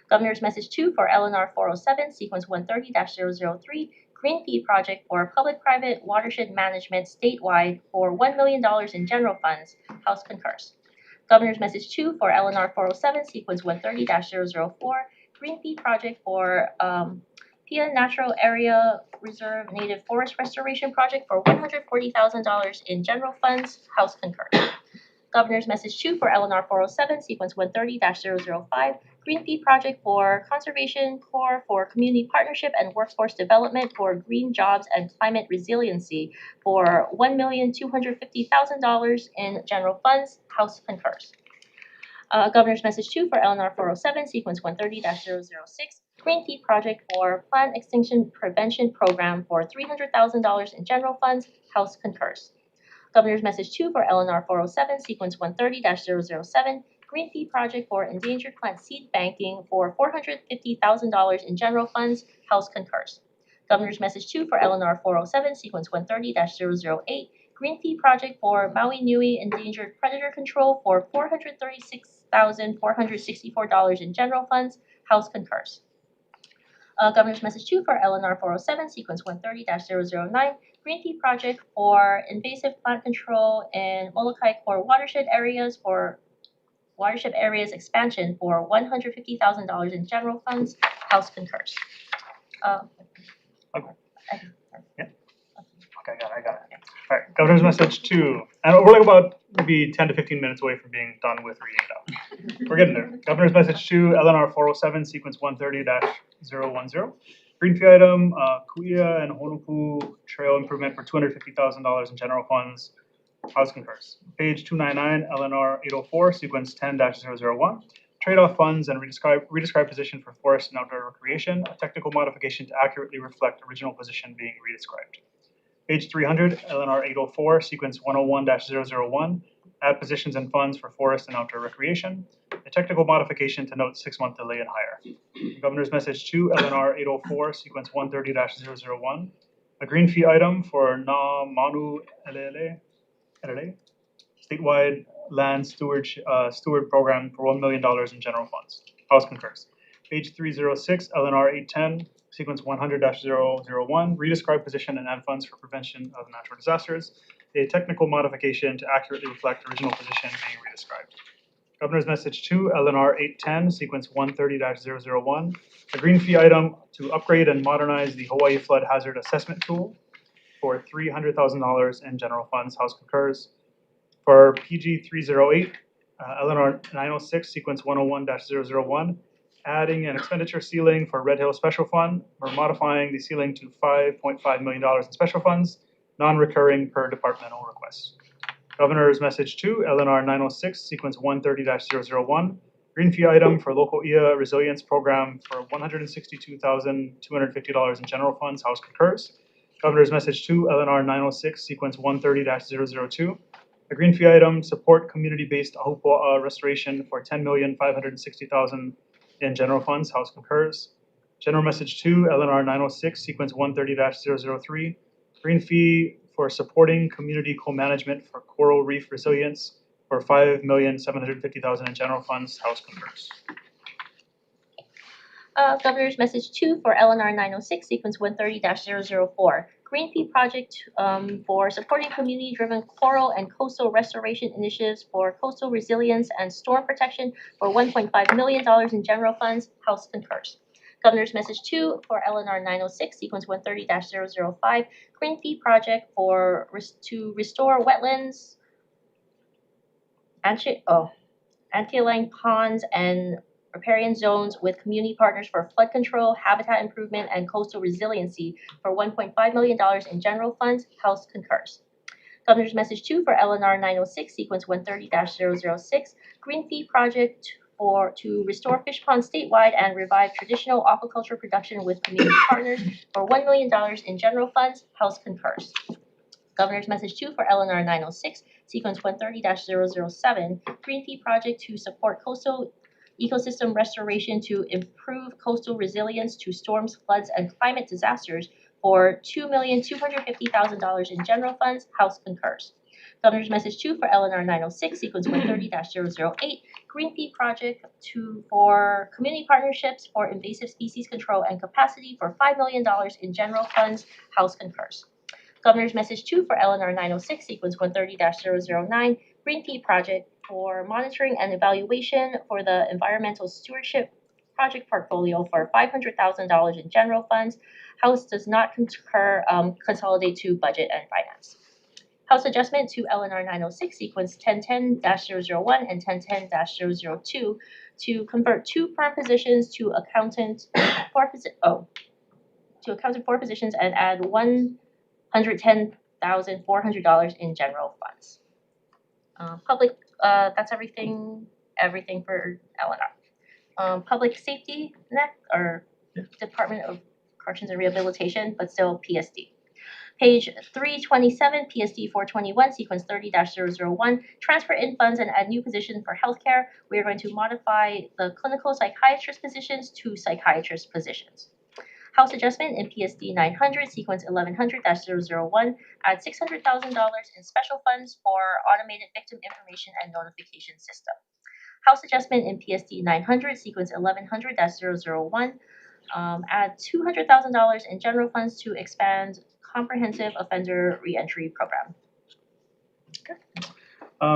Governor's Message 2 for LNR 407, Sequence 130-003, Green Fee Project for Public-Private Watershed Management statewide for $1 million in general funds. House concurs. Governor's Message 2 for LNR 407, Sequence 130-004, Green Fee Project for Pia Natural Area Reserve Native Forest Restoration Project for $140,000 in general funds. House concurs. Governor's Message 2 for LNR 407, Sequence 130-005, Green Fee Project for Conservation Corps for Community Partnership and Workforce Development for Green Jobs and Climate Resiliency for $1,250,000 in general funds. House concurs. Governor's Message 2 for LNR 407, sequence 130-006, Green Fee Project for Plant Extinction Prevention Program for $300,000 in general funds. House concurs. Governor's Message 2 for LNR 407, sequence 130-007, Green Fee Project for Endangered Plant Seed Banking for $450,000 in general funds. House concurs. Governor's Message 2 for LNR 407, sequence 130-008, Green Fee Project for Maui Nui Endangered Predator Control for $436,464 in general funds. House concurs. Governor's Message 2 for LNR 407, sequence 130-009, Green Fee Project for Invasive Plant Control in Molokai Core Watershed Areas expansion for $150,000 in general funds. House concurs. Okay. Okay, I got it. All right, Governor's Message 2. And we're like about maybe 10 to 15 minutes away from being done with reading it out. We're getting there. Governor's Message 2, LNR 407, sequence 130-010. Green fee item, Kuia and Honopu Trail improvement for $250,000 in general funds. House concurs. Page 299, LNR 804, sequence 10-001. Trade-off funds and redescribe position for forest and outdoor recreation. A technical modification to accurately reflect original position being redescribed. Page 300, LNR 804, sequence 101-001. Add positions and funds for forest and outdoor recreation. A technical modification to note 6-month delay and higher. Governor's Message 2, LNR 804, sequence 130-001. A green fee item for Na Manu LLA, statewide land steward program for $1 million in general funds. House concurs. Page 306, LNR 810, sequence 100-001, redescribe position and add funds for prevention of natural disasters. A technical modification to accurately reflect original position being redescribed. Governor's Message 2, LNR 810, sequence 130-001, a green fee item to upgrade and modernize the Hawaii Flood Hazard Assessment Tool for $300,000 in general funds. House concurs. For PG 308, LNR 906, sequence 101-001, adding an expenditure ceiling for Red Hill Special Fund. We're modifying the ceiling to $5.5 million in special funds, non-recurring per departmental request. Governor's Message 2, LNR 906, sequence 130-001, green fee item for local IA resilience program for $162,250 in general funds. House concurs. Governor's Message 2, LNR 906, sequence 130-002, a green fee item, support community-based ahupua'a restoration for $10,560,000 in general funds. House concurs. General Message 2, LNR 906, sequence 130-003, green fee for supporting community co-management for coral reef resilience for $5,750,000 in general funds. House concurs. Governor's Message 2 for LNR 906, sequence 130-004. Green Fee Project for supporting community-driven coral and coastal restoration initiatives for coastal resilience and storm protection for $1.5 million in general funds. House concurs. Governor's Message 2 for LNR 906, sequence 130-005. Green Fee Project for to restore wetlands, antiline ponds, and riparian zones with community partners for flood control, habitat improvement, and coastal resiliency for $1.5 million in general funds. House concurs. Governor's Message 2 for LNR 906, sequence 130-006, Green Fee Project to restore fish ponds statewide and revive traditional aquaculture production with community partners for $1 million in general funds. House concurs. Governor's Message 2 for LNR 906, sequence 130-007, Green Fee Project to support coastal ecosystem restoration to improve coastal resilience to storms, floods, and climate disasters for $2,250,000 in general funds. House concurs. Governor's Message 2 for LNR 906, sequence 130-008, Green Fee Project for community partnerships for invasive species control and capacity for $5 million in general funds. House concurs. Governor's Message 2 for LNR 906, sequence 130-009, Green Fee Project for monitoring and evaluation for the environmental stewardship project portfolio for $500,000 in general funds. House does not concur, consolidate to budget and finance. House adjustment to LNR 906, sequence 1010-001 and 1010-002 to convert 2 perm positions to accountant 4 positions and add $110,400 in general funds. Public, that's everything everything for Eleanor. Public safety next, or Department of Corrections and Rehabilitation, but still PSD. Page 327, PSD 421, sequence 30-001, transfer in funds and add new position for healthcare. We are going to modify the clinical psychiatrist positions to psychiatrist positions. House adjustment in PSD 900, sequence 1100-001, add $600,000 in special funds for automated victim information and notification system. House adjustment in PSD 900, sequence 1100-001, add $200,000 in general funds to expand comprehensive offender reentry program.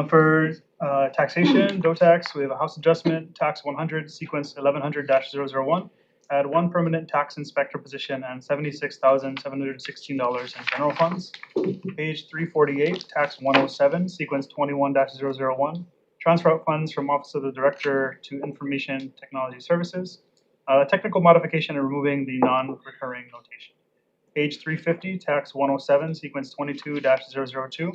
For taxation, tax, we have a house adjustment, tax 100, sequence 1100-001. Add one permanent tax inspector position and $76,716 in general funds. Page 348, tax 107, sequence 21-001. Transfer out funds from Office of the Director to Information Technology Services. Technical modification and removing the non-recurring notation. Page 350, tax 107, sequence 22-002.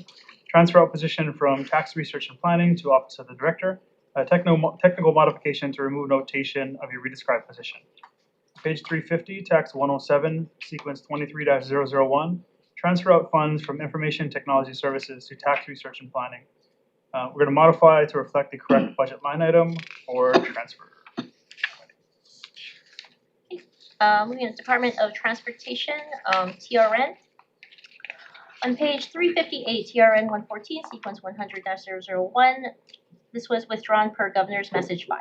Transfer out position from Tax Research and Planning to Office of the Director. Technical modification to remove notation of a redescribed position. Page 350, tax 107, sequence 23-001. Transfer out funds from Information Technology Services to Tax Research and Planning. We're going to modify to reflect the correct budget line item or transfer. Moving on to Department of Transportation, TRN. On page 358, TRN 114, sequence 100-001. This was withdrawn per Governor's Message 5.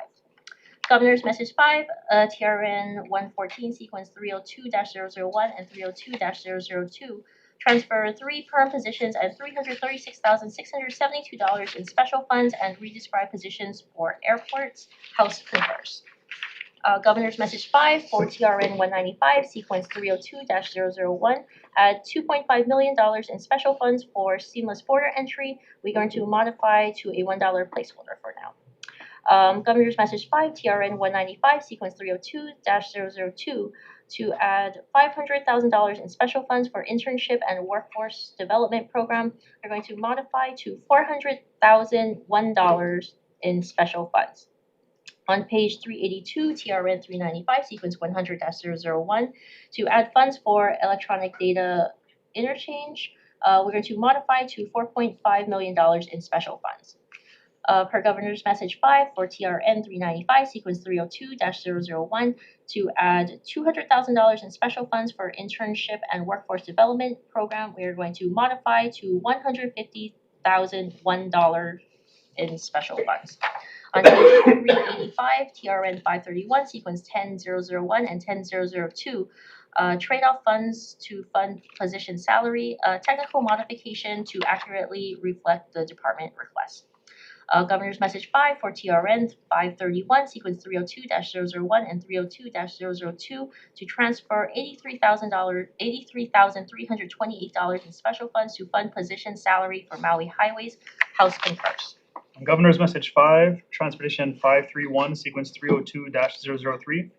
Governor's Message 5, TRN 114, sequence 302-001 and 302-002. Transfer 3 perm positions and $336,672 in special funds and redescribe positions for airports. House concurs. Governor's Message 5 for TRN 195, sequence 302-001, add $2.5 million in special funds for seamless border entry. We're going to modify to a $1 placeholder for now. Governor's Message 5, TRN 195, sequence 302-002, to add $500,000 in special funds for internship and workforce development program. We're going to modify to $400,001 in special funds. On page 382, TRN 395, sequence 100-001, to add funds for electronic data interchange, we're going to modify to $4.5 million in special funds. Per Governor's Message 5 for TRN 395, sequence 302-001, to add $200,000 in special funds for internship and workforce development program, we are going to modify to $150,001 in special funds. On page 385, TRN 531, sequence 10-001 and 10-002, trade-off funds to fund position salary, technical modification to accurately reflect the department request. Governor's Message 5 for TRN 531, sequence 302-001 and 302-002, to transfer $83,328 in special funds to fund position salary for Maui Highways. House concurs. Governor's Message 5, Transportation 531, sequence 302-003.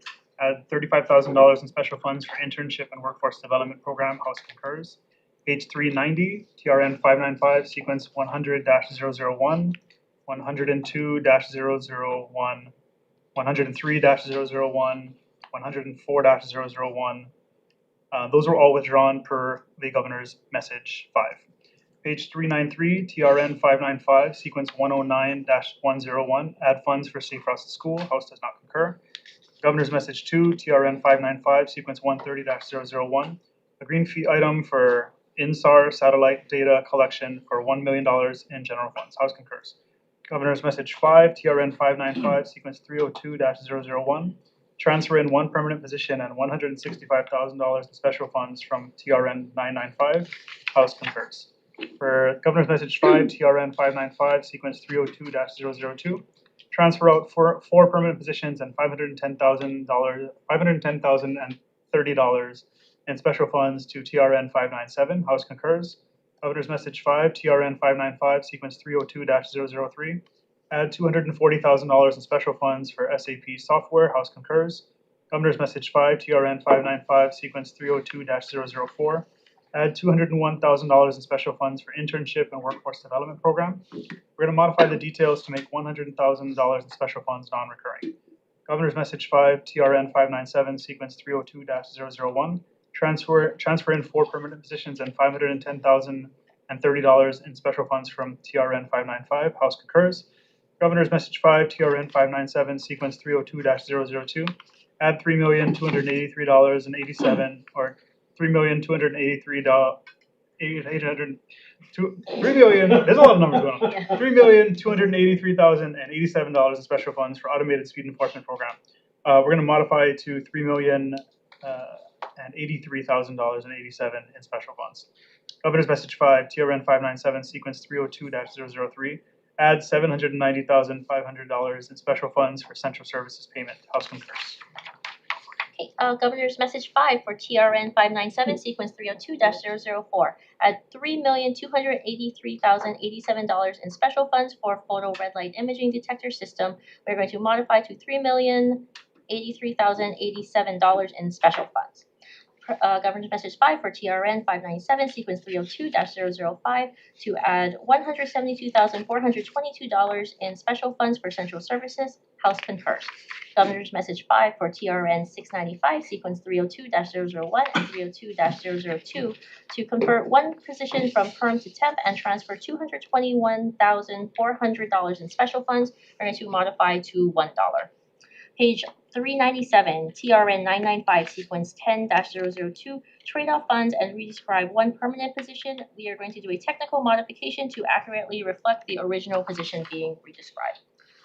Add $35,000 in special funds for internship and workforce development program. House concurs. Page 390, TRN 595, sequence 100-001, 102-001, 103-001, 104-001. Those were all withdrawn per the Governor's Message 5. Page 393, TRN 595, sequence 109-101, add funds for Safe Routes to School. House does not concur. Governor's Message 2, TRN 595, sequence 130-001, a green fee item for INSAR satellite data collection for $1 million in general funds. House concurs. Governor's Message 5, TRN 595, sequence 302-001, transfer in one permanent position and $165,000 in special funds from TRN 995. House concurs. For Governor's Message 5, TRN 595, sequence 302-002, transfer out four permanent positions and $510,030 in special funds to TRN 597. House concurs. Governor's Message 5, TRN 595, sequence 302-003, add $240,000 in special funds for SAP software. House concurs. Governor's Message 5, TRN 595, sequence 302-004, add $201,000 in special funds for internship and workforce development program. We're gonna modify the details to make $100,000 in special funds non-recurring. Governor's Message 5, TRN 597, sequence 302-001, transfer in 4 permanent positions and $510,030 in special funds from TRN 595, House concurs. Governor's Message 5, TRN 597, sequence 302-002, add $3,283,87 or $3,283,800. There's a lot of numbers going on. $3,283,087 in special funds for automated speed enforcement program. We're going to modify it to $3,083,087 in special funds. Governor's Message 5, TRN 597, sequence 302-003, add $790,500 in special funds for central services payment. House concurs. Okay, Governor's Message 5 for TRN 597, sequence 302-004, add $3,283,087 in special funds for photo red light imaging detector system. We're going to modify to $3,083,087 in special funds. Governor's Message 5 for TRN 597, sequence 302-005, to add $172,422 in special funds for central services. House concurs. Governor's Message 5 for TRN 695, sequence 302-001 and 302-002, to convert 1 position from perm to temp and transfer $221,400 in special funds. We're going to modify to $1. Page 397, TRN 995, sequence 10-002, trade-off funds and redescribe 1 permanent position. We are going to do a technical modification to accurately reflect the original position being redescribed.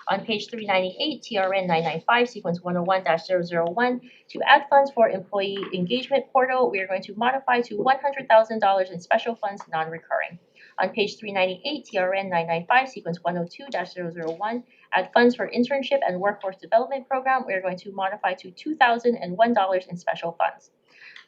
On page 398, TRN 995, sequence 101-001, to add funds for employee engagement portal, we are going to modify to $100,000 in special funds non-recurring. On page 398, TRN 995, sequence 102-001, add funds for internship and workforce development program, we are going to modify to $2,001 in special funds.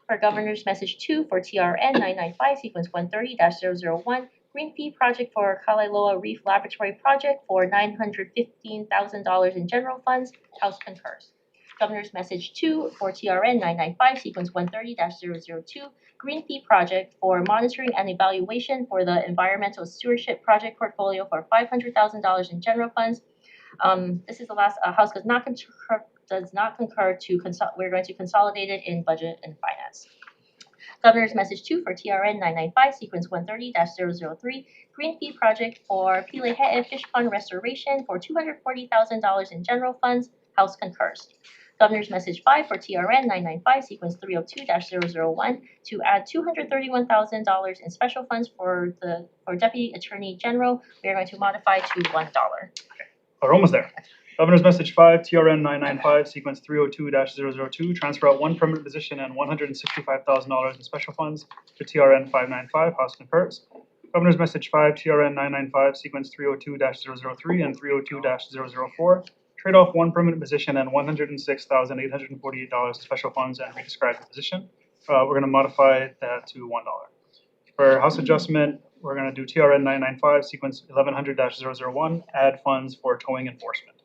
For Governor's Message 2 for TRN 995, sequence 130-001, Green Fee Project for Kalailoa Reef Laboratory Project for $915,000 in general funds. House concurs. Governor's Message 2 for TRN 995, sequence 130-002, Green Fee Project for monitoring and evaluation for the Environmental Stewardship Project portfolio for $500,000 in general funds. This is the last. House does not concur to we're going to consolidate it in budget and finance. Governor's Message 2 for TRN 995, sequence 130-003, Green Fee Project for Pilehe'e Fish Pond Restoration for $240,000 in general funds. House concurs. Governor's Message 5 for TRN 995, sequence 302-001, to add $231,000 in special funds for Deputy Attorney General. We are going to modify to $1. We're almost there. Governor's Message 5, TRN 995, sequence 302-002, transfer out 1 permanent position and $165,000 in special funds to TRN 595. House concurs. Governor's Message 5, TRN 995, sequence 302-003 and 302-004, trade off 1 permanent position and $106,848 in special funds and redescribe the position. We're going to modify that to $1. For House adjustment, we're going to do TRN 995, sequence 1100-001, add funds for towing enforcement.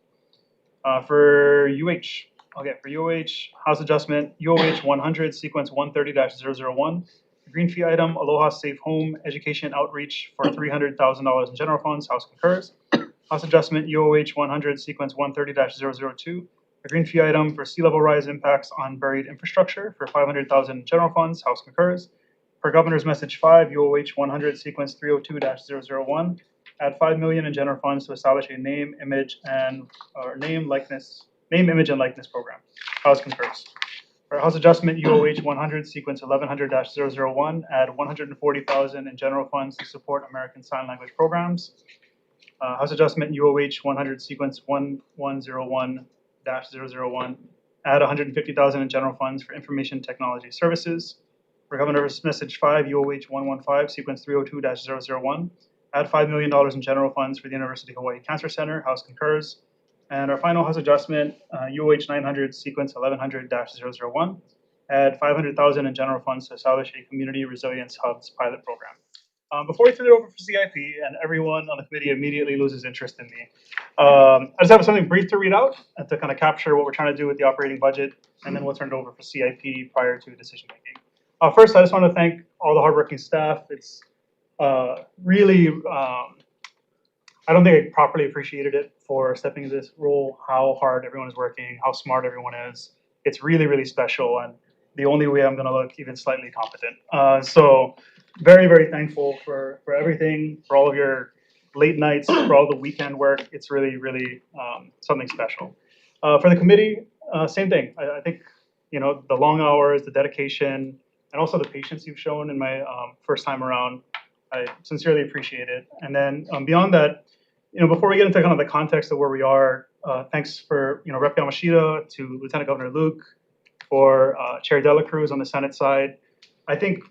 For UOH, House adjustment, UOH 100, sequence 130-001, green fee item, Aloha Safe Home Education Outreach for $300,000 in general funds. House concurs. House adjustment, UOH 100, sequence 130-002, a green fee item for sea level rise impacts on buried infrastructure for $500,000 in general funds. House concurs. For Governor's Message 5, UOH 100, sequence 302-001, add $5 million in general funds to establish a name, image, and image and likeness program. House concurs. For House adjustment, UOH 100, sequence 1100-001, add $140,000 in general funds to support American Sign Language programs. House adjustment, UOH 100, sequence 1101-001, add $150,000 in general funds for information technology services. For Governor's Message 5, UOH 115, sequence 302-001, add $5 million in general funds for the University of Hawaii Cancer Center. House concurs. And our final House adjustment, UOH 900, sequence 1100-001, add $500,000 in general funds to establish a Community Resilience Hubs pilot program. Before we turn it over for CIP, and everyone on the committee immediately loses interest in me, I just have something brief to read out and to kind of capture what we're trying to do with the operating budget, and then we'll turn it over for CIP prior to decision making. First, I just want to thank all the hardworking staff. It's really, I don't think I properly appreciated it for stepping into this role, how hard everyone is working, how smart everyone is. It's really, really special, and the only way I'm going to look even slightly competent. So very, very thankful for everything, for all of your late nights, for all the weekend work. It's really, really something special. For the committee, same thing. I think, you know, the long hours, the dedication, and also the patience you've shown in my first time around, I sincerely appreciate it. And then beyond that, you know, before we get into kind of the context of where we are, thanks for, you know, Rep. Yamashita, to Lieutenant Governor Luke, for Chair Dela Cruz on the Senate side. I think,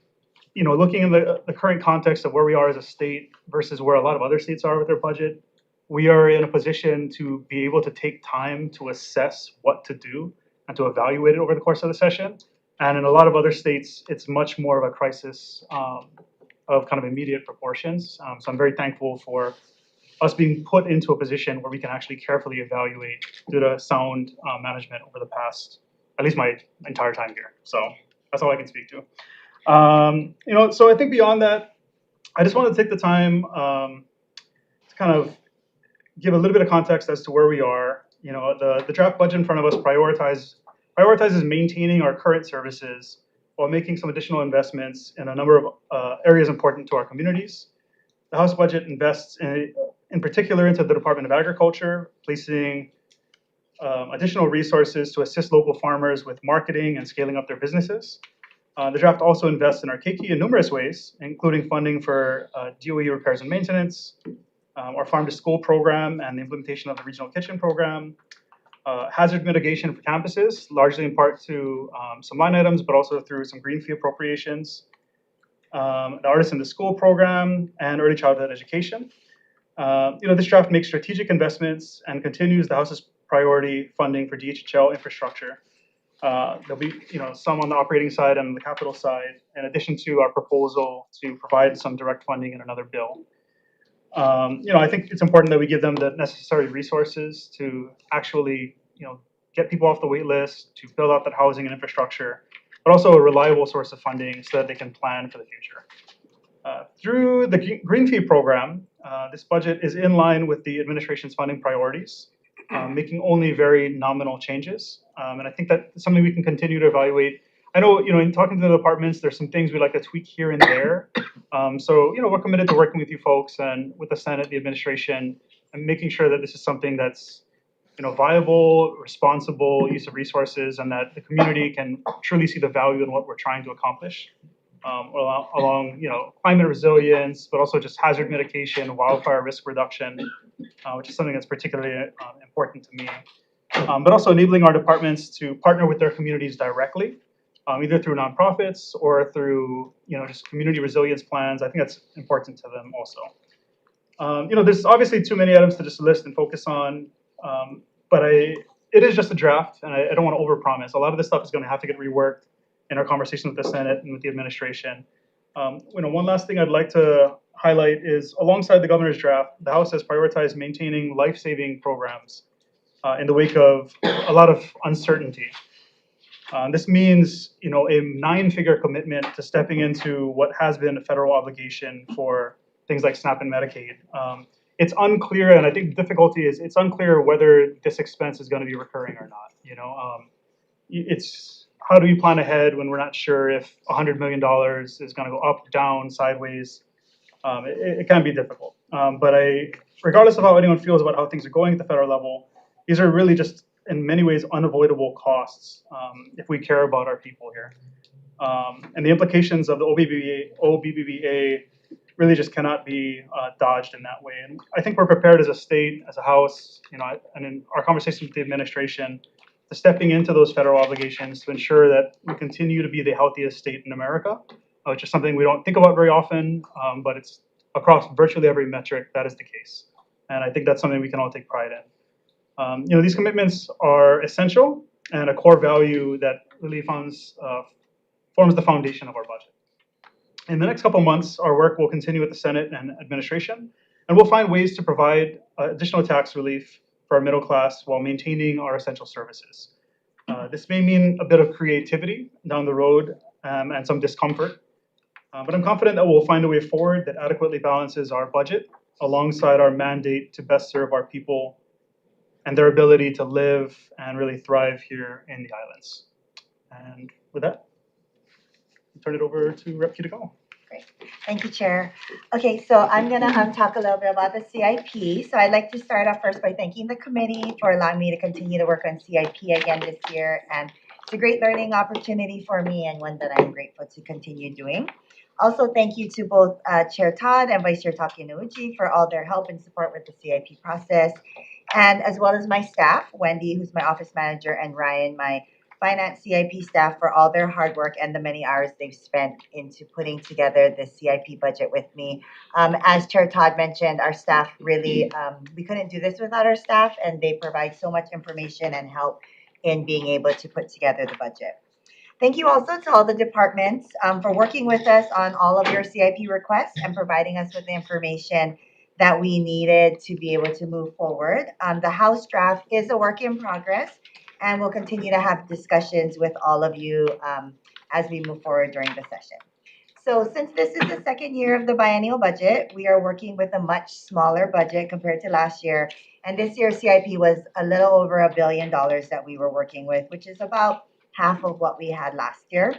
you know, looking in the current context of where we are as a state versus where a lot of other states are with their budget, we are in a position to be able to take time to assess what to do and to evaluate it over the course of the session. And in a lot of other states, it's much more of a crisis of kind of immediate proportions. So I'm very thankful for us being put into a position where we can actually carefully evaluate due to sound management over the past, at least my entire time here. So that's all I can speak to. You know, so I think beyond that, I just want to take the time to kind of give a little bit of context as to where we are. You know, the draft budget in front of us prioritizes maintaining our current services while making some additional investments in a number of areas important to our communities. The House budget invests in particular into the Department of Agriculture, placing additional resources to assist local farmers with marketing and scaling up their businesses. The draft also invests in our KK in numerous ways, including funding for DOE repairs and maintenance, our farm to school program and the implementation of the regional kitchen program, hazard mitigation for campuses, largely in part to some line items, but also through some green fee appropriations, the Artists in the School program, and early childhood education. You know, this draft makes strategic investments and continues the House's priority funding for DHHL infrastructure. There'll be, you know, some on the operating side and the capital side, in addition to our proposal to provide some direct funding in another bill. You know, I think it's important that we give them the necessary resources to actually, you know, get people off the wait list, to build out that housing and infrastructure, but also a reliable source of funding so that they can plan for the future. Through the Green Fee program, this budget is in line with the administration's funding priorities, making only very nominal changes. And I think that's something we can continue to evaluate. I know, you know, in talking to the departments, there's some things we'd like to tweak here and there. So, you know, we're committed to working with you folks and with the Senate, the administration, and making sure that this is something that's, you know, viable, responsible use of resources, and that the community can truly see the value in what we're trying to accomplish along, you know, climate resilience, but also just hazard mitigation, wildfire risk reduction, which is something that's particularly important to me. But also enabling our departments to partner with their communities directly, either through nonprofits or through, you know, just community resilience plans. I think that's important to them also. You know, there's obviously too many items to just list and focus on, but it is just a draft, and I don't want to overpromise. A lot of this stuff is going to have to get reworked in our conversation with the Senate and with the administration. You know, one last thing I'd like to highlight is, alongside the governor's draft, the House has prioritized maintaining life-saving programs in the wake of a lot of uncertainty. This means, you know, a 9-figure commitment to stepping into what has been a federal obligation for things like SNAP and Medicaid. It's unclear, and I think the difficulty is it's unclear whether this expense is going to be recurring or not. You know, it's how do we plan ahead when we're not sure if $100 million is going to go up, down, sideways? It can be difficult. But regardless of how anyone feels about how things are going at the federal level, these are really just, in many ways, unavoidable costs if we care about our people here. And the implications of the OBBBA really just cannot be dodged in that way. And I think we're prepared as a state, as a House, you know, and in our conversation with the administration, to stepping into those federal obligations to ensure that we continue to be the healthiest state in America, which is something we don't think about very often, but it's across virtually every metric that is the case. And I think that's something we can all take pride in. You know, these commitments are essential and a core value that really forms the foundation of our budget. In the next couple months, our work will continue with the Senate and administration, and we'll find ways to provide additional tax relief for our middle class while maintaining our essential services. This may mean a bit of creativity down the road and some discomfort. But I'm confident that we'll find a way forward that adequately balances our budget alongside our mandate to best serve our people and their ability to live and really thrive here in the islands. And with that, I'll turn it over to Rep. Kitagawa. Great. Thank you, Chair. Okay, so I'm gonna talk a little bit about the CIP. So I'd like to start off first by thanking the committee for allowing me to continue to work on CIP again this year. And it's a great learning opportunity for me and one that I'm grateful to continue doing. Also, thank you to both Chair Todd and Vice Chair Takenouchi for all their help and support with the CIP process. And as well as my staff, Wendy, who's my office manager, and Ryan, my finance CIP staff, for all their hard work and the many hours they've spent into putting together the CIP budget with me. As Chair Todd mentioned, our staff really, we couldn't do this without our staff, and they provide so much information and help in being able to put together the budget. Thank you also to all the departments for working with us on all of your CIP requests and providing us with the information that we needed to be able to move forward. The House draft is a work in progress, and we'll continue to have discussions with all of you as we move forward during the session. So since this is the second year of the biennial budget, we are working with a much smaller budget compared to last year. And this year's CIP was a little over $1 billion that we were working with, which is about half of what we had last year.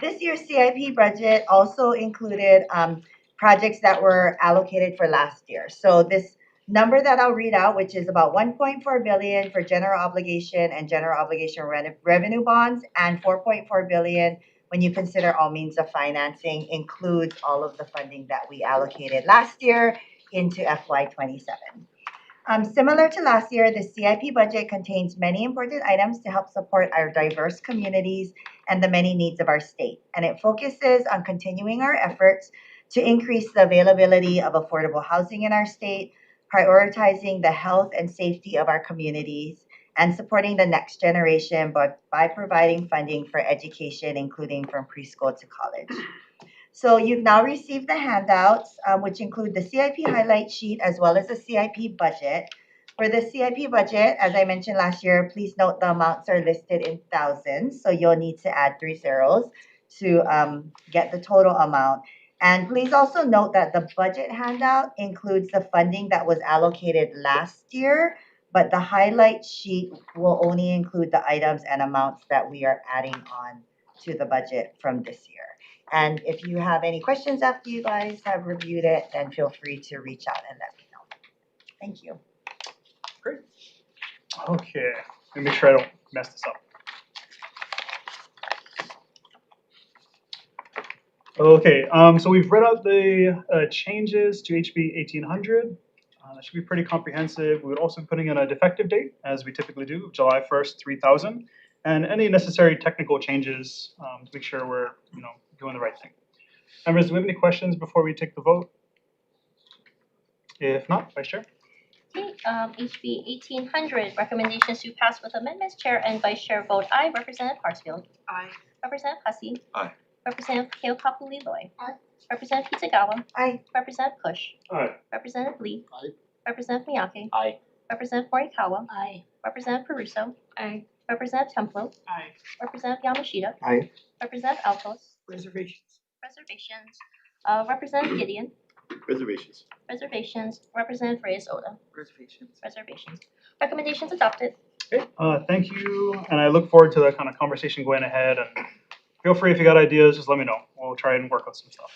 This year's CIP budget also included projects that were allocated for last year. So this number that I'll read out, which is about $1.4 billion for general obligation and general obligation revenue bonds, and $4.4 billion when you consider all means of financing, includes all of the funding that we allocated last year into FY27. Similar to last year, the CIP budget contains many important items to help support our diverse communities and the many needs of our state. And it focuses on continuing our efforts to increase the availability of affordable housing in our state, prioritizing the health and safety of our communities, and supporting the next generation by providing funding for education, including from preschool to college. So you've now received the handouts, which include the CIP highlight sheet as well as the CIP budget. For the CIP budget, as I mentioned last year, please note the amounts are listed in thousands, so you'll need to add 3 zeros to get the total amount. And please also note that the budget handout includes the funding that was allocated last year, but the highlight sheet will only include the items and amounts that we are adding on to the budget from this year. And if you have any questions after you guys have reviewed it, then feel free to reach out and let me know. Thank you. Great. Okay, let me make sure I don't mess this up. Okay, so we've read out the changes to HB 1800. That should be pretty comprehensive. We would also be putting in a defective date, as we typically do, July 1st, 3000, and any necessary technical changes to make sure we're, doing the right thing. Members, do we have any questions before we take the vote? If not, Vice Chair. Okay, HB 1800, recommendations to pass with amendments. Chair and Vice Chair vote aye. Representative Hartsfield. Aye. Representative Hussey. Aye. Representative Keokapuli-Loy. Aye. Representative Kitagawa. Aye. Representative Kush. Aye. Representative Lee. Aye. Representative Miyake. Aye. Representative Morikawa. Aye. Representative Peruso. Aye. Representative Templo. Aye. Representative Yamashita. Aye. Representative Altos. Reservations. Reservations. Representative Gideon. Reservations. Reservations. Representative Reyes-Oda. Reservations. Reservations. Recommendations adopted. Okay, thank you, and I look forward to that kind of conversation going ahead, and feel free if you got ideas, just let me know. We'll try and work on some stuff.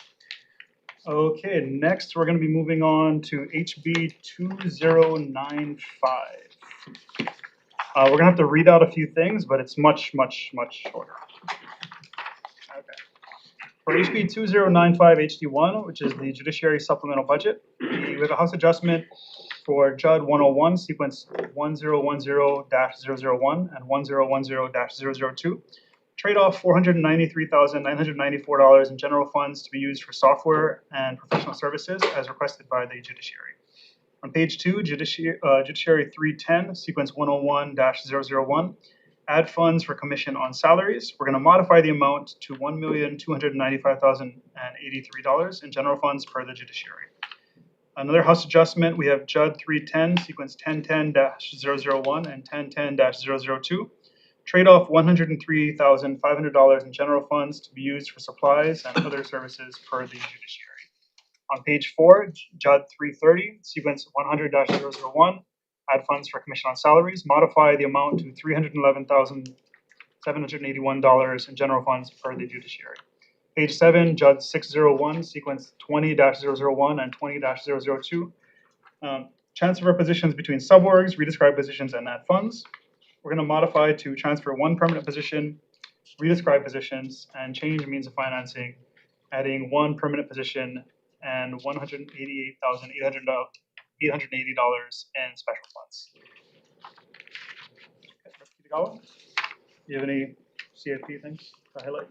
Okay, next we're going to be moving on to HB 2095. We're going to have to read out a few things, but it's much shorter. Okay. For HB 2095 HD1, which is the Judiciary Supplemental Budget, we have a House adjustment for JUD 101, sequence 1010-001 and 1010-002. Trade off $493,994 in general funds to be used for software and professional services as requested by the Judiciary. On page 2, Judiciary 310, sequence 101-001, add funds for commission on salaries. We're going to modify the amount to $1,295,083 in general funds per the Judiciary. Another House adjustment, we have JUD 310, sequence 1010-001 and 1010-002. trade off $103,500 in general funds to be used for supplies and other services per the judiciary. On page 4, JUD 330, sequence 100-001, add funds for commission on salaries, modify the amount to $311,781 in general funds per the judiciary. Page 7, JUD 601, sequence 20-001 and 20-002, transfer positions between suborgs, redescribe positions, and add funds. We're going to modify to transfer one permanent position, redescribe positions, and change means of financing, adding one permanent position and $188,880 in special funds. Okay, let's keep it going. Do you have any CIP things to highlight?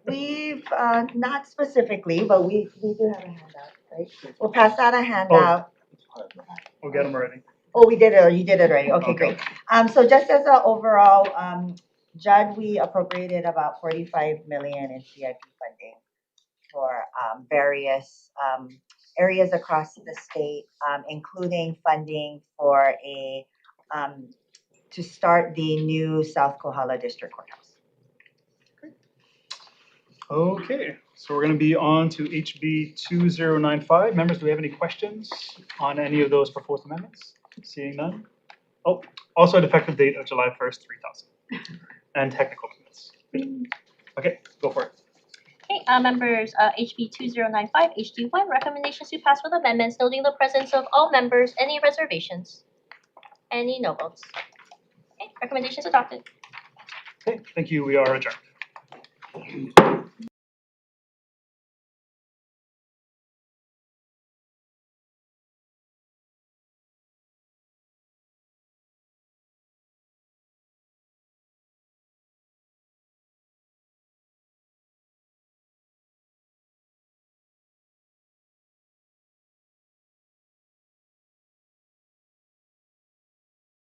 We've, not specifically, but we do have a handout, right? We'll pass out a handout. We'll get them already. Oh, we did it, or you did it already, okay, great. So just as an overall, Judd, we appropriated about 45 million in CIP funding for various areas across the state, including funding for a to start the new South Kohala District Courthouse. Okay, so we're going to be on to HB2095. Members, do we have any questions on any of those proposed amendments? Seeing none. Oh, also an effective date of July 1st, 3000. And technical amendments. Okay, go for it. Okay, members, HB2095 HD1, recommendations to pass with amendments noting the presence of all members. Any reservations? Any no votes? Okay, recommendations adopted. Okay, thank you. We are adjourned.